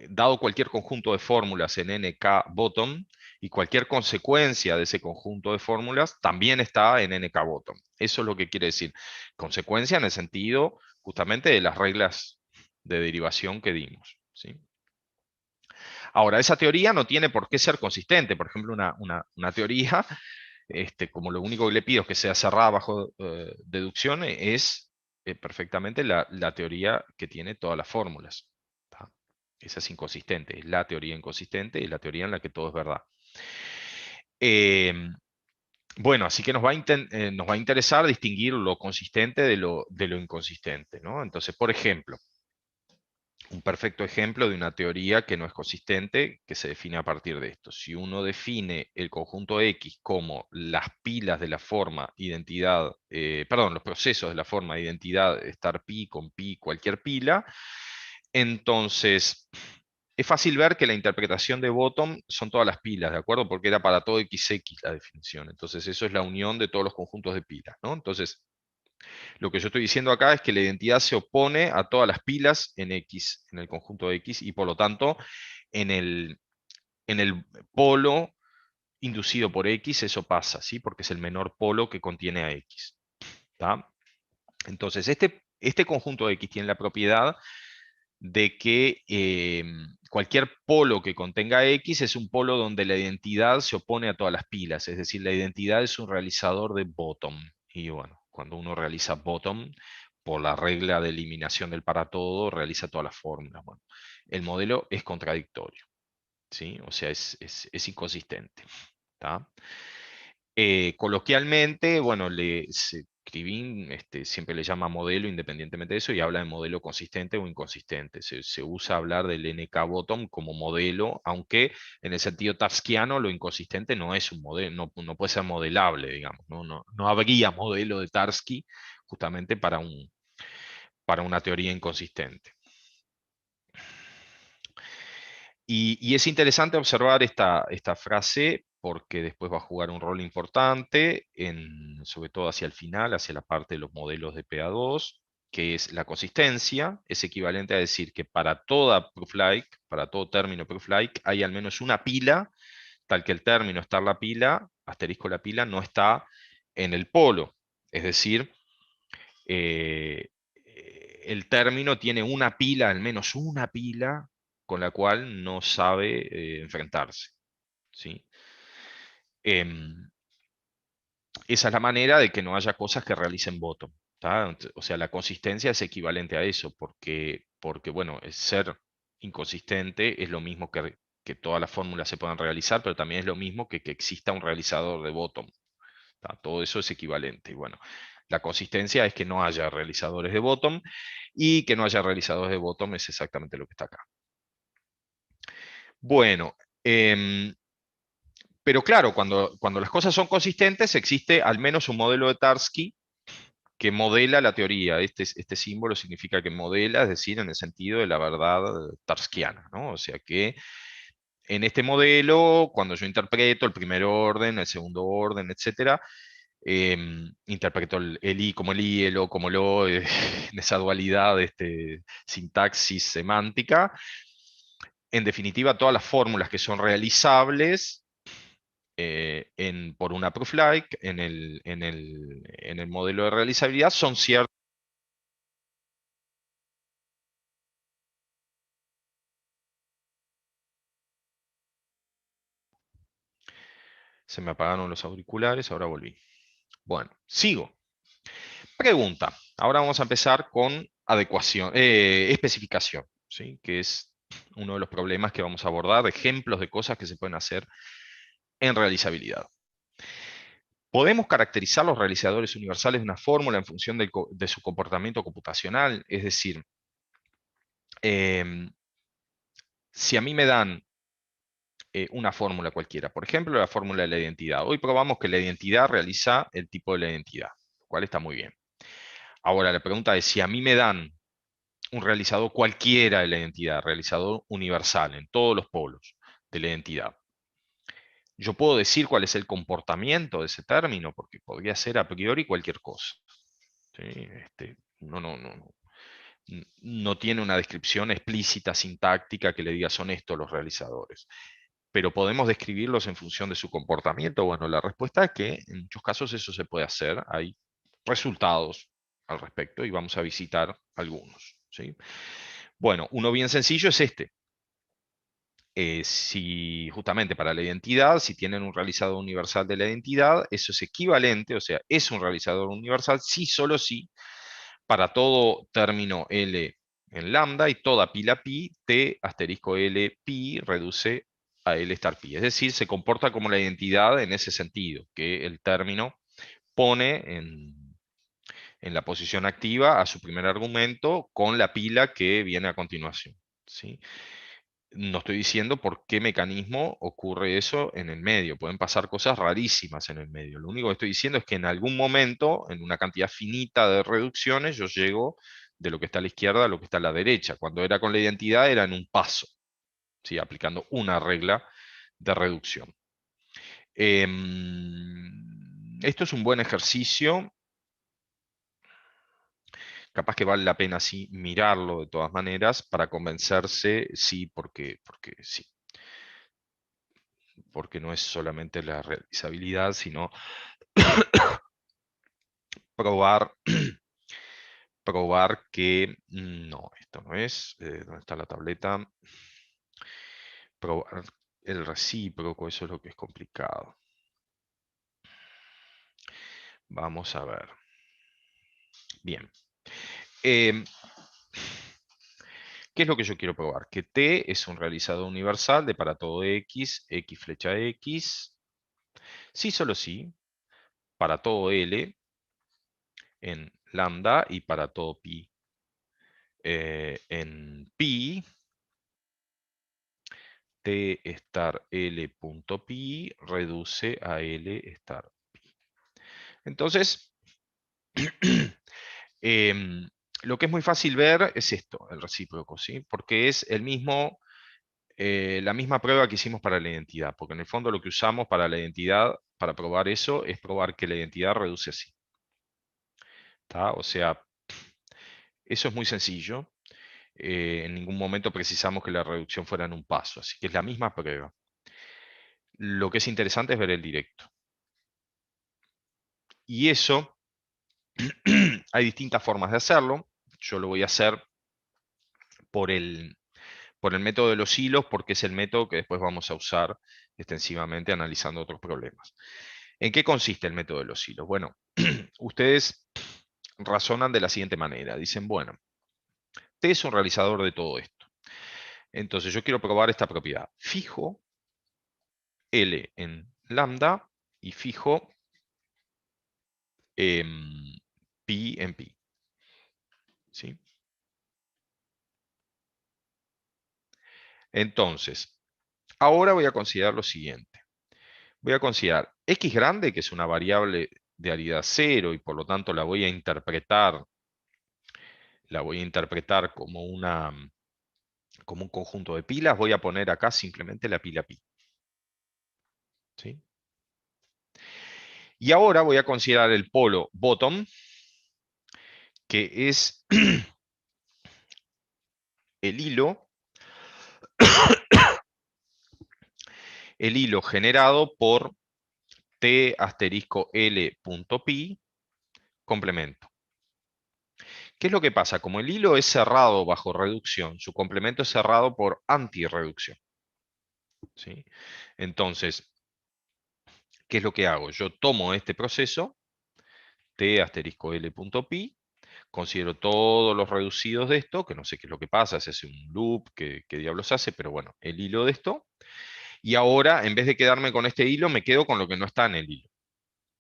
dado cualquier conjunto de fórmulas en nk bottom, y cualquier consecuencia de ese conjunto de fórmulas también está en nk bottom. Eso es lo que quiere decir. Consecuencia en el sentido justamente de las reglas de derivación que dimos, ¿sí? Ahora, esa teoría no tiene por qué ser consistente. Por ejemplo, una teoría, como lo único que le pido es que sea cerrada bajo deducción, es perfectamente la teoría que tiene todas las fórmulas. ¿Tá? Esa es inconsistente, es la teoría inconsistente y la teoría en la que todo es verdad. Bueno, así que nos va a interesar distinguir lo consistente de lo inconsistente, ¿no? Entonces, por ejemplo, un perfecto ejemplo de una teoría que no es consistente, que se define a partir de esto. Si uno define el conjunto X como las pilas de la forma identidad, perdón, los procesos de la forma identidad estar pi con pi, cualquier pila, entonces es fácil ver que la interpretación de bottom son todas las pilas, ¿de acuerdo? Porque era para todo XX la definición. Entonces eso es la unión de todos los conjuntos de pilas, ¿no? Entonces, lo que yo estoy diciendo acá es que la identidad se opone a todas las pilas en X, en el conjunto X, y por lo tanto, en el polo inducido por X, eso pasa, ¿sí? Porque es el menor polo que contiene a X. ¿Tá? Entonces, este conjunto X tiene la propiedad de que cualquier polo que contenga X es un polo donde la identidad se opone a todas las pilas, es decir, la identidad es un realizador de bottom. Y bueno, cuando uno realiza bottom, por la regla de eliminación del para todo, realiza todas las fórmulas. Bueno, el modelo es contradictorio, ¿sí? O sea, es inconsistente. ¿Tá? Coloquialmente, bueno, Krivin siempre le llama modelo independientemente de eso y habla de modelo consistente o inconsistente. Se usa hablar del NK bottom como modelo, aunque en el sentido tarskiano lo inconsistente no es un modelo, no puede ser modelable, digamos. No habría modelo de Tarski justamente para una teoría inconsistente. Y es interesante observar esta frase porque después va a jugar un rol importante, sobre todo hacia el final, hacia la parte de los modelos de PA2, que es la consistencia. Es equivalente a decir que para toda proof-like, para todo término proof-like, hay al menos una pila, tal que el término está en la pila, asterisco la pila, no está en el polo. Es decir, el término tiene una pila, al menos una pila, con la cual no sabe enfrentarse. ¿Sí? Em, Esa es la manera de que no haya cosas que realicen bottom. ¿Tá? O sea, la consistencia es equivalente a eso, porque bueno, ser inconsistente es lo mismo que todas las fórmulas se puedan realizar, pero también es lo mismo que exista un realizador de bottom. ¿Tá? Todo eso es equivalente. Y bueno, la consistencia es que no haya realizadores de bottom, y que no haya realizadores de bottom es exactamente lo que está acá. Bueno, pero claro, cuando las cosas son consistentes, existe al menos un modelo de Tarski que modela la teoría. Este símbolo significa que modela, es decir, en el sentido de la verdad tarskiana, ¿no? O sea que en este modelo, cuando yo interpreto el primer orden, el segundo orden, etcétera, interpreto el I como el I, el O como el O, en esa dualidad sintaxis semántica. En definitiva, todas las fórmulas que son realizables por una proof-like en el modelo de realizabilidad son ciertas. Se me apagaron los auriculares, ahora volví. Bueno, sigo. Pregunta. Ahora vamos a empezar con adecuación, especificación, ¿sí? Que es uno de los problemas que vamos a abordar, ejemplos de cosas que se pueden hacer en realizabilidad. ¿Podemos caracterizar los realizadores universales de una fórmula en función de su comportamiento computacional? Es decir, si a mí me dan una fórmula cualquiera, por ejemplo, la fórmula de la identidad. Hoy probamos que la identidad realiza el tipo de la identidad, lo cual está muy bien. Ahora, la pregunta es, si a mí me dan un realizador cualquiera de la identidad, realizador universal en todos los polos de la identidad, yo puedo decir cuál es el comportamiento de ese término, porque podría ser a priori cualquier cosa. ¿Sí? No tiene una descripción explícita, sintáctica, que le diga son estos los realizadores. Pero podemos describirlos en función de su comportamiento. Bueno, la respuesta es que en muchos casos eso se puede hacer. Hay resultados al respecto y vamos a visitar algunos. ¿Sí? Bueno, uno bien sencillo es este. Si justamente para la identidad, si tienen un realizador universal de la identidad, eso es equivalente, o sea, es un realizador universal, sí, solo sí, para todo término L en lambda y toda pila pi, T asterisco L pi reduce a L star pi. Es decir, se comporta como la identidad en ese sentido, que el término pone en la posición activa a su primer argumento con la pila que viene a continuación. ¿Sí? No estoy diciendo por qué mecanismo ocurre eso en el medio. Pueden pasar cosas rarísimas en el medio. Lo único que estoy diciendo es que en algún momento, en una cantidad finita de reducciones, yo llego de lo que está a la izquierda a lo que está a la derecha. Cuando era con la identidad era en un paso, ¿sí? Aplicando una regla de reducción. Esto es un buen ejercicio. Capaz que vale la pena sí mirarlo de todas maneras para convencerse, sí, porque sí. Porque no es solamente la realizabilidad, sino probar, probar que no, esto no es, ¿dónde está la tableta? Probar el recíproco, eso es lo que es complicado. Vamos a ver. Bien. ¿Qué es lo que yo quiero probar? Que T es un realizador universal de para todo X, X flecha X, sí, solo sí, para todo L en lambda y para todo pi en pi, T star L punto pi reduce a L star pi. Entonces, lo que es muy fácil ver es esto, el recíproco, ¿sí? Porque es el mismo, la misma prueba que hicimos para la identidad, porque en el fondo lo que usamos para la identidad, para probar eso, es probar que la identidad reduce así. ¿Tá? O sea, eso es muy sencillo. En ningún momento precisamos que la reducción fuera en un paso, así que es la misma prueba. Lo que es interesante es ver el directo. Y eso, hay distintas formas de hacerlo. Yo lo voy a hacer por el método de los hilos, porque es el método que después vamos a usar extensivamente analizando otros problemas. ¿En qué consiste el método de los hilos? Bueno, ustedes razonan de la siguiente manera. Dicen, bueno, T es un realizador de todo esto. Entonces yo quiero probar esta propiedad. Fijo L en lambda y fijo pi en pi. ¿Sí? Entonces, ahora voy a considerar lo siguiente. Voy a considerar x grande, que es una variable de aridad 0 y por lo tanto la voy a interpretar como como un conjunto de pilas, voy a poner acá simplemente la pila pi. ¿Sí? Y ahora voy a considerar el polo bottom, que es el hilo generado por t asterisco l punto pi complemento. ¿Qué es lo que pasa? Como el hilo es cerrado bajo reducción, su complemento es cerrado por antirreducción. ¿Sí? Entonces, ¿qué es lo que hago? Yo tomo este proceso, t asterisco l punto pi, considero todos los reducidos de esto, que no sé qué es lo que pasa, se hace un loop, qué diablos hace, pero bueno, el hilo de esto. Y ahora, en vez de quedarme con este hilo, me quedo con lo que no está en el hilo.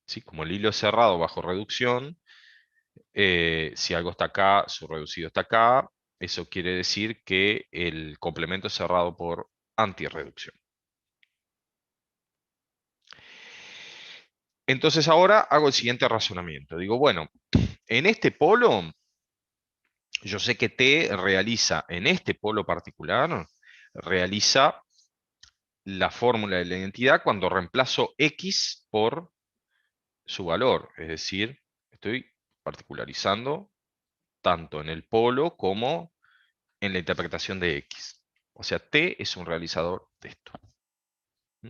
¿Sí? Como el hilo es cerrado bajo reducción, si algo está acá, su reducido está acá, eso quiere decir que el complemento es cerrado por antirreducción. Entonces ahora hago el siguiente razonamiento. Digo, bueno, en este polo, yo sé que T realiza, en este polo particular, realiza la fórmula de la identidad cuando reemplazo X por su valor. Es decir, estoy particularizando tanto en el polo como en la interpretación de X. O sea, T es un realizador de esto. ¿Mm?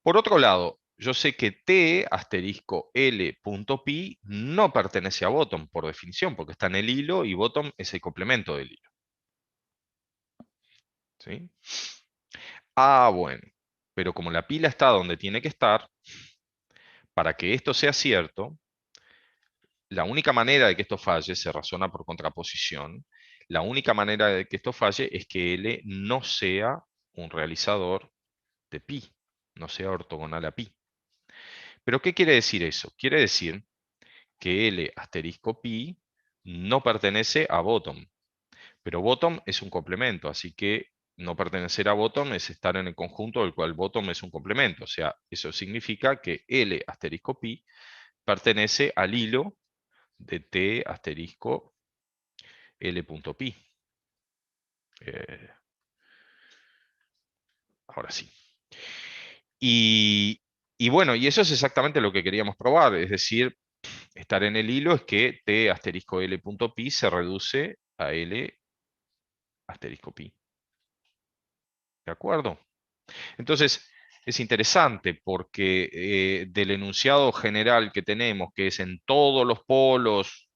Por otro lado, yo sé que T asterisco L punto pi no pertenece a bottom por definición, porque está en el hilo y bottom es el complemento del hilo. ¿Sí? Ah, bueno. Pero como la pila está donde tiene que estar, para que esto sea cierto, la única manera de que esto falle, se razona por contraposición, la única manera de que esto falle es que L no sea un realizador de pi, no sea ortogonal a pi. ¿Pero qué quiere decir eso? Quiere decir que L asterisco pi no pertenece a bottom, pero bottom es un complemento, así que no pertenecer a bottom es estar en el conjunto del cual bottom es un complemento. O sea, eso significa que L asterisco pi pertenece al hilo de T asterisco L punto pi. Eh, ahora sí. Y, y bueno, y eso es exactamente lo que queríamos probar, es decir, estar en el hilo es que T asterisco L punto pi se reduce a L asterisco pi. ¿De acuerdo? Entonces, es interesante porque del enunciado general que tenemos, que es en todos los polos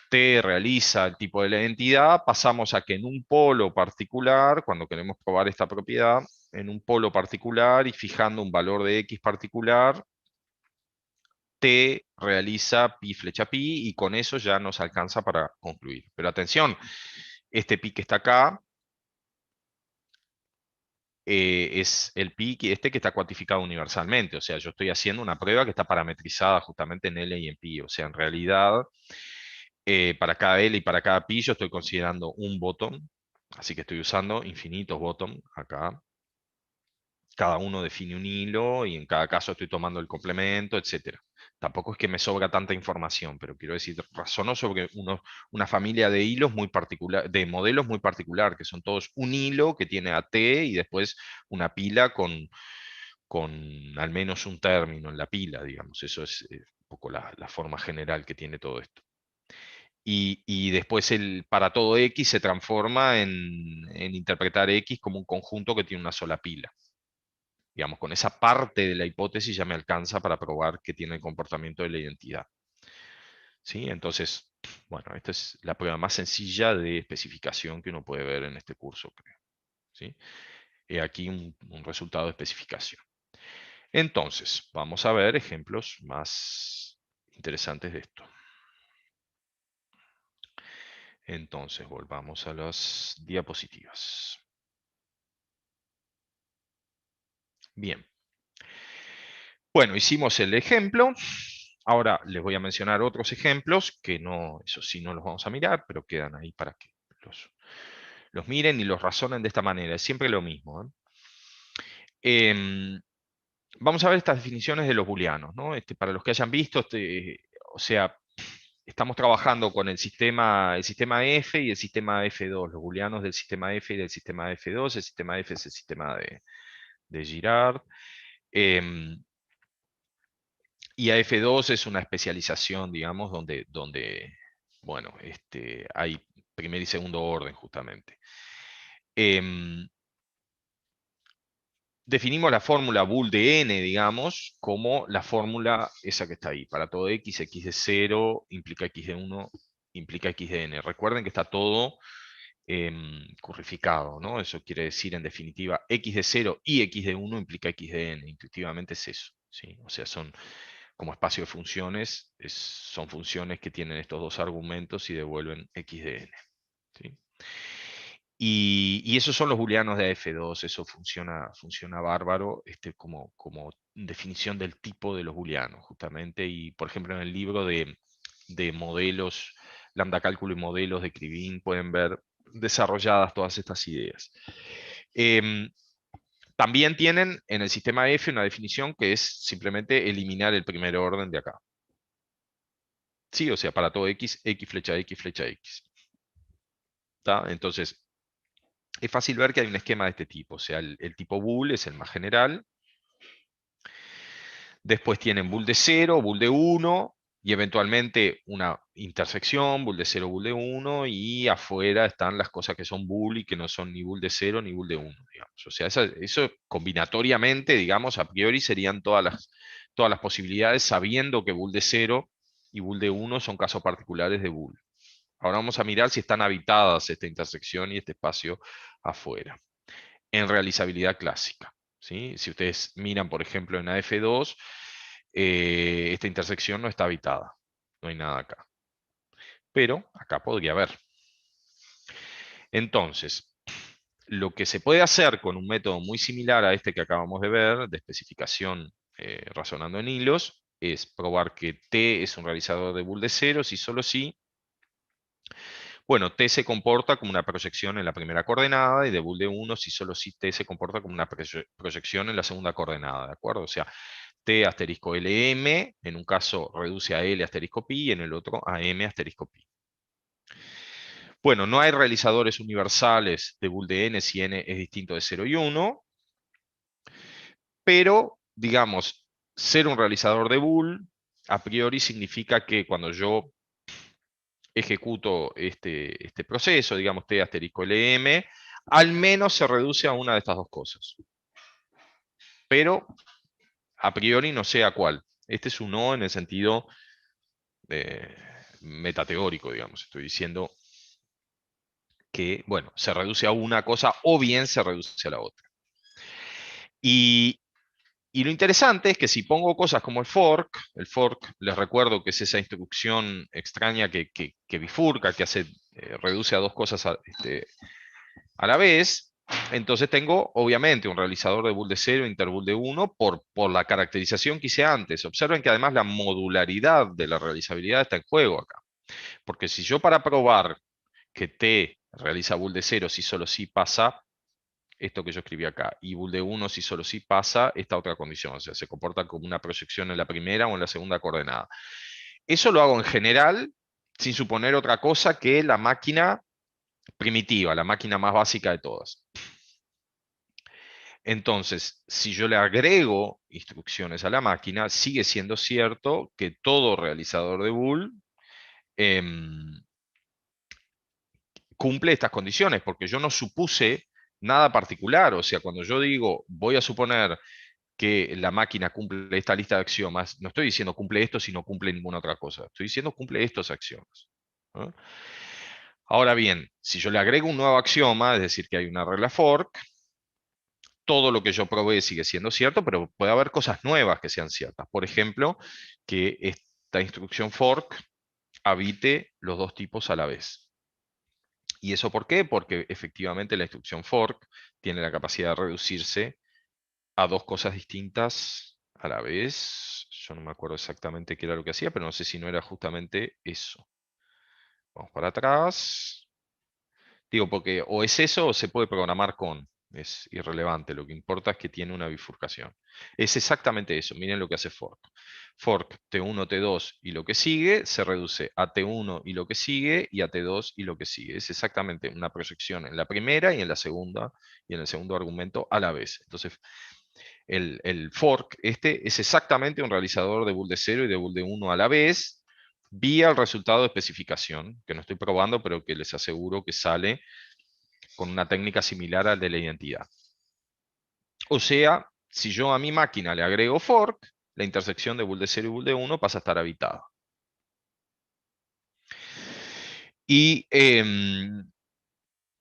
T realiza el tipo de la identidad, pasamos a que en un polo particular, cuando queremos probar esta propiedad, en un polo particular y fijando un valor de X particular, T realiza pi flecha pi y con eso ya nos alcanza para concluir. Pero atención, este pi que está acá es el pi que está cuantificado universalmente. O sea, yo estoy haciendo una prueba que está parametrizada justamente en L y en pi. O sea, en realidad, para cada L y para cada pi yo estoy considerando un bottom. Así que estoy usando infinitos bottom acá. Cada uno define un hilo y en cada caso estoy tomando el complemento, etcétera. Tampoco es que me sobra tanta información, pero quiero decir, razono sobre una familia de hilos muy particular, de modelos muy particular, que son todos un hilo que tiene a T y después una pila con al menos un término en la pila, digamos. Eso es un poco la forma general que tiene todo esto. Y después para todo X se transforma en interpretar X como un conjunto que tiene una sola pila. Digamos, con esa parte de la hipótesis ya me alcanza para probar que tiene el comportamiento de la identidad. ¿Sí? Entonces, bueno, esta es la prueba más sencilla de especificación que uno puede ver en este curso, creo. ¿Sí? He aquí un resultado de especificación. Entonces, vamos a ver ejemplos más interesantes de esto. Entonces, volvamos a las diapositivas. Bien. Bueno, hicimos el ejemplo. Ahora les voy a mencionar otros ejemplos que no, eso sí no los vamos a mirar, pero quedan ahí para que los miren y los razonen de esta manera. Es siempre lo mismo. Em, vamos a ver estas definiciones de los booleanos, ¿no? Para los que hayan visto, o sea, estamos trabajando con el sistema F y el sistema F2, los booleanos del sistema F y del sistema F2. El sistema F es el sistema de Girard. Y a F2 es una especialización, digamos, donde bueno, hay primer y segundo orden, justamente. Em, Definimos la fórmula bool de n, digamos, como la fórmula esa que está ahí. Para todo x, x de 0 implica x de 1, implica x de n. Recuerden que está todo currificado, ¿no? Eso quiere decir, en definitiva, x de 0 y x de 1 implica x de n. Intuitivamente es eso, ¿sí? O sea, son como espacio de funciones, son funciones que tienen estos dos argumentos y devuelven x de n, ¿sí? Y esos son los booleanos de AF2, eso funciona bárbaro, como definición del tipo de los booleanos, justamente. Y por ejemplo, en el libro de modelos, lambda cálculo y modelos de Krivin, pueden ver desarrolladas todas estas ideas. También tienen en el sistema F una definición que es simplemente eliminar el primer orden de acá. Sí, o sea, para todo x, x flecha x flecha x. ¿Tá? Entonces, es fácil ver que hay un esquema de este tipo. O sea, el tipo bool es el más general. Después tienen bool de 0, bool de 1 y eventualmente una intersección, bool de 0, bool de 1, y afuera están las cosas que son bool y que no son ni bool de 0 ni bool de 1, digamos. O sea, eso combinatoriamente, digamos, a priori serían todas las posibilidades, sabiendo que bool de 0 y bool de 1 son casos particulares de bool. Ahora vamos a mirar si están habitadas esta intersección y este espacio afuera. En realizabilidad clásica, ¿sí? Si ustedes miran, por ejemplo, en AF2, esta intersección no está habitada. No hay nada acá. Pero acá podría haber. Entonces, lo que se puede hacer con un método muy similar a este que acabamos de ver, de especificación razonando en hilos, es probar que T es un realizador de bool de ceros y solo si, bueno, T se comporta como una proyección en la primera coordenada, y de bool de 1 si solo si T se comporta como una proyección en la segunda coordenada, ¿de acuerdo? O sea, T asterisco LM, en un caso reduce a L asterisco pi y en el otro a M asterisco pi. Bueno, no hay realizadores universales de bool de n si n es distinto de 0 y 1, pero, digamos, ser un realizador de bool a priori significa que cuando yo ejecuto este proceso, digamos T asterisco LM, al menos se reduce a una de estas dos cosas. Pero a priori no sé a cuál. Este es un no en el sentido metateórico, digamos. Estoy diciendo que, bueno, se reduce a una cosa o bien se reduce a la otra. Y lo interesante es que si pongo cosas como el fork les recuerdo que es esa instrucción extraña que bifurca, que reduce a dos cosas a la vez, entonces tengo obviamente un realizador de bool de 0, interbool de 1, por la caracterización que hice antes. Observen que además la modularidad de la realizabilidad está en juego acá. Porque si yo, para probar que T realiza bool de 0 si solo si pasa esto que yo escribí acá, y bool de 1 si solo si pasa esta otra condición, o sea, se comporta como una proyección en la primera o en la segunda coordenada. Eso lo hago en general sin suponer otra cosa que la máquina primitiva, la máquina más básica de todas. Entonces, si yo le agrego instrucciones a la máquina, sigue siendo cierto que todo realizador de bool cumple estas condiciones, porque yo no supuse nada particular. O sea, cuando yo digo, voy a suponer que la máquina cumple esta lista de axiomas, no estoy diciendo cumple esto si no cumple ninguna otra cosa. Estoy diciendo cumple estos axiomas, ¿no? Ahora bien, si yo le agrego un nuevo axioma, es decir, que hay una regla fork, todo lo que yo probé sigue siendo cierto, pero puede haber cosas nuevas que sean ciertas. Por ejemplo, que esta instrucción fork habite los dos tipos a la vez. ¿Y eso por qué? Porque efectivamente la instrucción fork tiene la capacidad de reducirse a dos cosas distintas a la vez. Yo no me acuerdo exactamente qué era lo que hacía, pero no sé si no era justamente eso. Vamos para atrás. Digo, porque o es eso o se puede programar con. es irrelevante. Lo que importa es que tiene una bifurcación. Es exactamente eso. Miren lo que hace fork. Fork T1, T2 y lo que sigue se reduce a T1 y lo que sigue y a T2 y lo que sigue. Es exactamente una proyección en la primera y en la segunda y en el segundo argumento a la vez. Entonces, el fork este es exactamente un realizador de bool de 0 y de bool de 1 a la vez, vía el resultado de especificación, que no estoy probando, pero que les aseguro que sale con una técnica similar al de la identidad. O sea, si yo a mi máquina le agrego fork, la intersección de bool de 0 y bool de 1 pasa a estar habitada. Y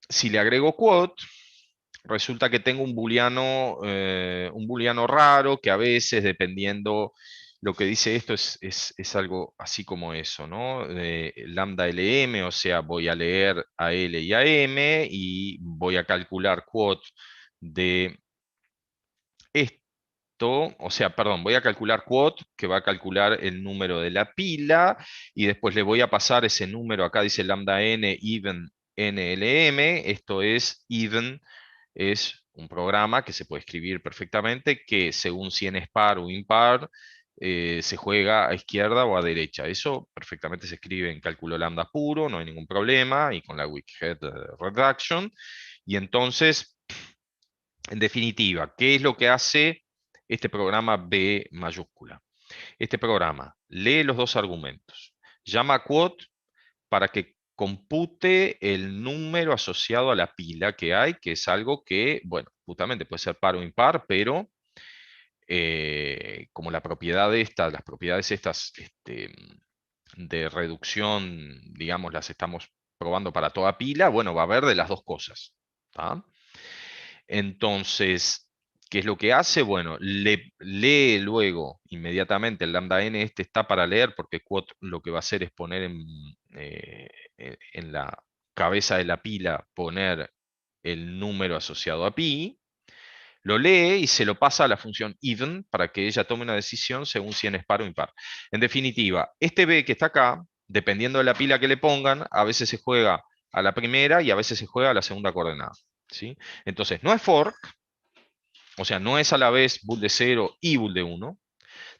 si le agrego quote, resulta que tengo un booleano raro que a veces, dependiendo lo que dice esto, es algo así como eso, ¿no? Lambda LM, o sea, voy a leer a L y a M y voy a calcular quote de esto, o sea, perdón, voy a calcular quote, que va a calcular el número de la pila, y después le voy a pasar ese número, acá dice lambda n, even NLM, esto es even, es un programa que se puede escribir perfectamente, que según si n es par o impar, se juega a izquierda o a derecha. Eso perfectamente se escribe en cálculo lambda puro, no hay ningún problema, y con la Wickhead reduction. Y entonces, en definitiva, ¿qué es lo que hace este programa B mayúscula? Este programa lee los dos argumentos, llama a quote para que compute el número asociado a la pila que hay, que es algo que, bueno, justamente puede ser par o impar, pero como la propiedad de estas, las propiedades estas de reducción, digamos, las estamos probando para toda pila, bueno, va a haber de las dos cosas. ¿Tá? Entonces, ¿qué es lo que hace? Bueno, lee luego inmediatamente el lambda n, este está para leer, porque quote lo que va a hacer es poner en la cabeza de la pila, poner el número asociado a pi, lo lee y se lo pasa a la función even para que ella tome una decisión según si n es par o impar. En definitiva, este b que está acá, dependiendo de la pila que le pongan, a veces se juega a la primera y a veces se juega a la segunda coordenada. ¿Sí? Entonces, no es fork, o sea, no es a la vez bool de 0 y bool de 1.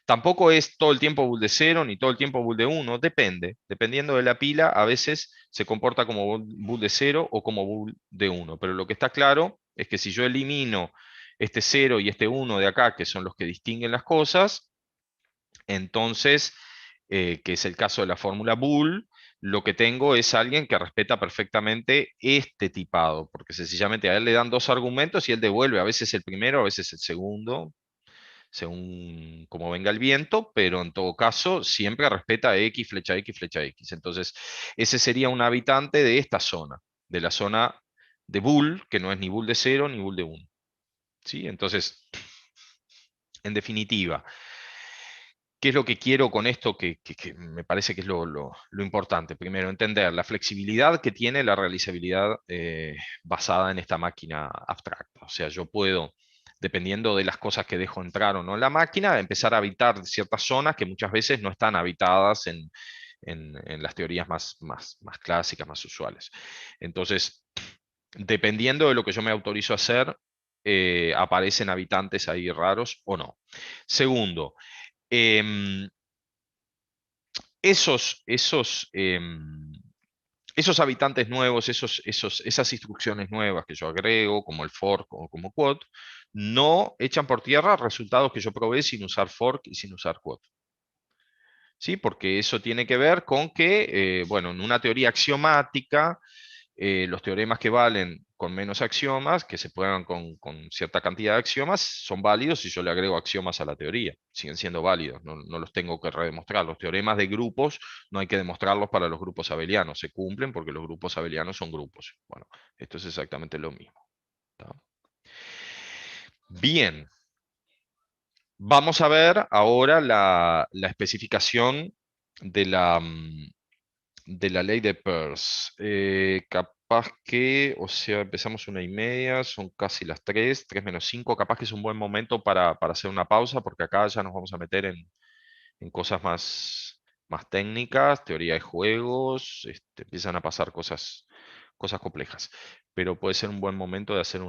Tampoco es todo el tiempo bool de 0 ni todo el tiempo bool de 1. Depende. Dependiendo de la pila, a veces se comporta como bool de 0 o como bool de 1. Pero lo que está claro es que si yo elimino este 0 y este 1 de acá, que son los que distinguen las cosas, entonces, que es el caso de la fórmula bool, lo que tengo es alguien que respeta perfectamente este tipado, porque sencillamente a él le dan dos argumentos y él devuelve a veces el primero, a veces el segundo, según como venga el viento, pero en todo caso siempre respeta X, flecha X, flecha X. Entonces, ese sería un habitante de esta zona, de la zona de bool, que no es ni bool de 0 ni bool de 1. ¿Sí? Entonces, en definitiva, ¿qué es lo que quiero con esto? Que me parece que es lo importante. Primero, entender la flexibilidad que tiene la realizabilidad basada en esta máquina abstracta. O sea, yo puedo, dependiendo de las cosas que dejo entrar o no en la máquina, empezar a habitar ciertas zonas que muchas veces no están habitadas en las teorías más clásicas, más usuales. Entonces, dependiendo de lo que yo me autorizo a hacer, aparecen habitantes ahí raros o no. Segundo, Em, esos habitantes nuevos, esas instrucciones nuevas que yo agrego, como el fork o como quote, no echan por tierra resultados que yo probé sin usar fork y sin usar quote. ¿Sí? Porque eso tiene que ver con que, bueno, en una teoría axiomática, los teoremas que valen con menos axiomas, que se prueban con cierta cantidad de axiomas, son válidos si yo le agrego axiomas a la teoría. Siguen siendo válidos, no los tengo que redemostrar. Los teoremas de grupos no hay que demostrarlos para los grupos abelianos, se cumplen porque los grupos abelianos son grupos. Bueno, esto es exactamente lo mismo. ¿Tá? Bien, vamos a ver ahora la especificación de la ley de Peirce. Capaz que, o sea, empezamos 1:30, son casi las 3, 3 menos 5. Capaz que es un buen momento para hacer una pausa, porque acá ya nos vamos a meter en cosas más técnicas, teoría de juegos, empiezan a pasar cosas complejas. Pero puede ser un buen momento de hacer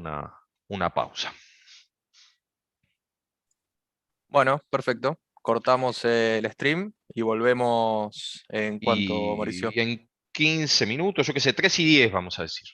una pausa. Bueno, perfecto. Cortamos el stream y volvemos en cuanto, Mauricio. Y en 15 minutos, yo qué sé, 3 y 10 vamos a decir.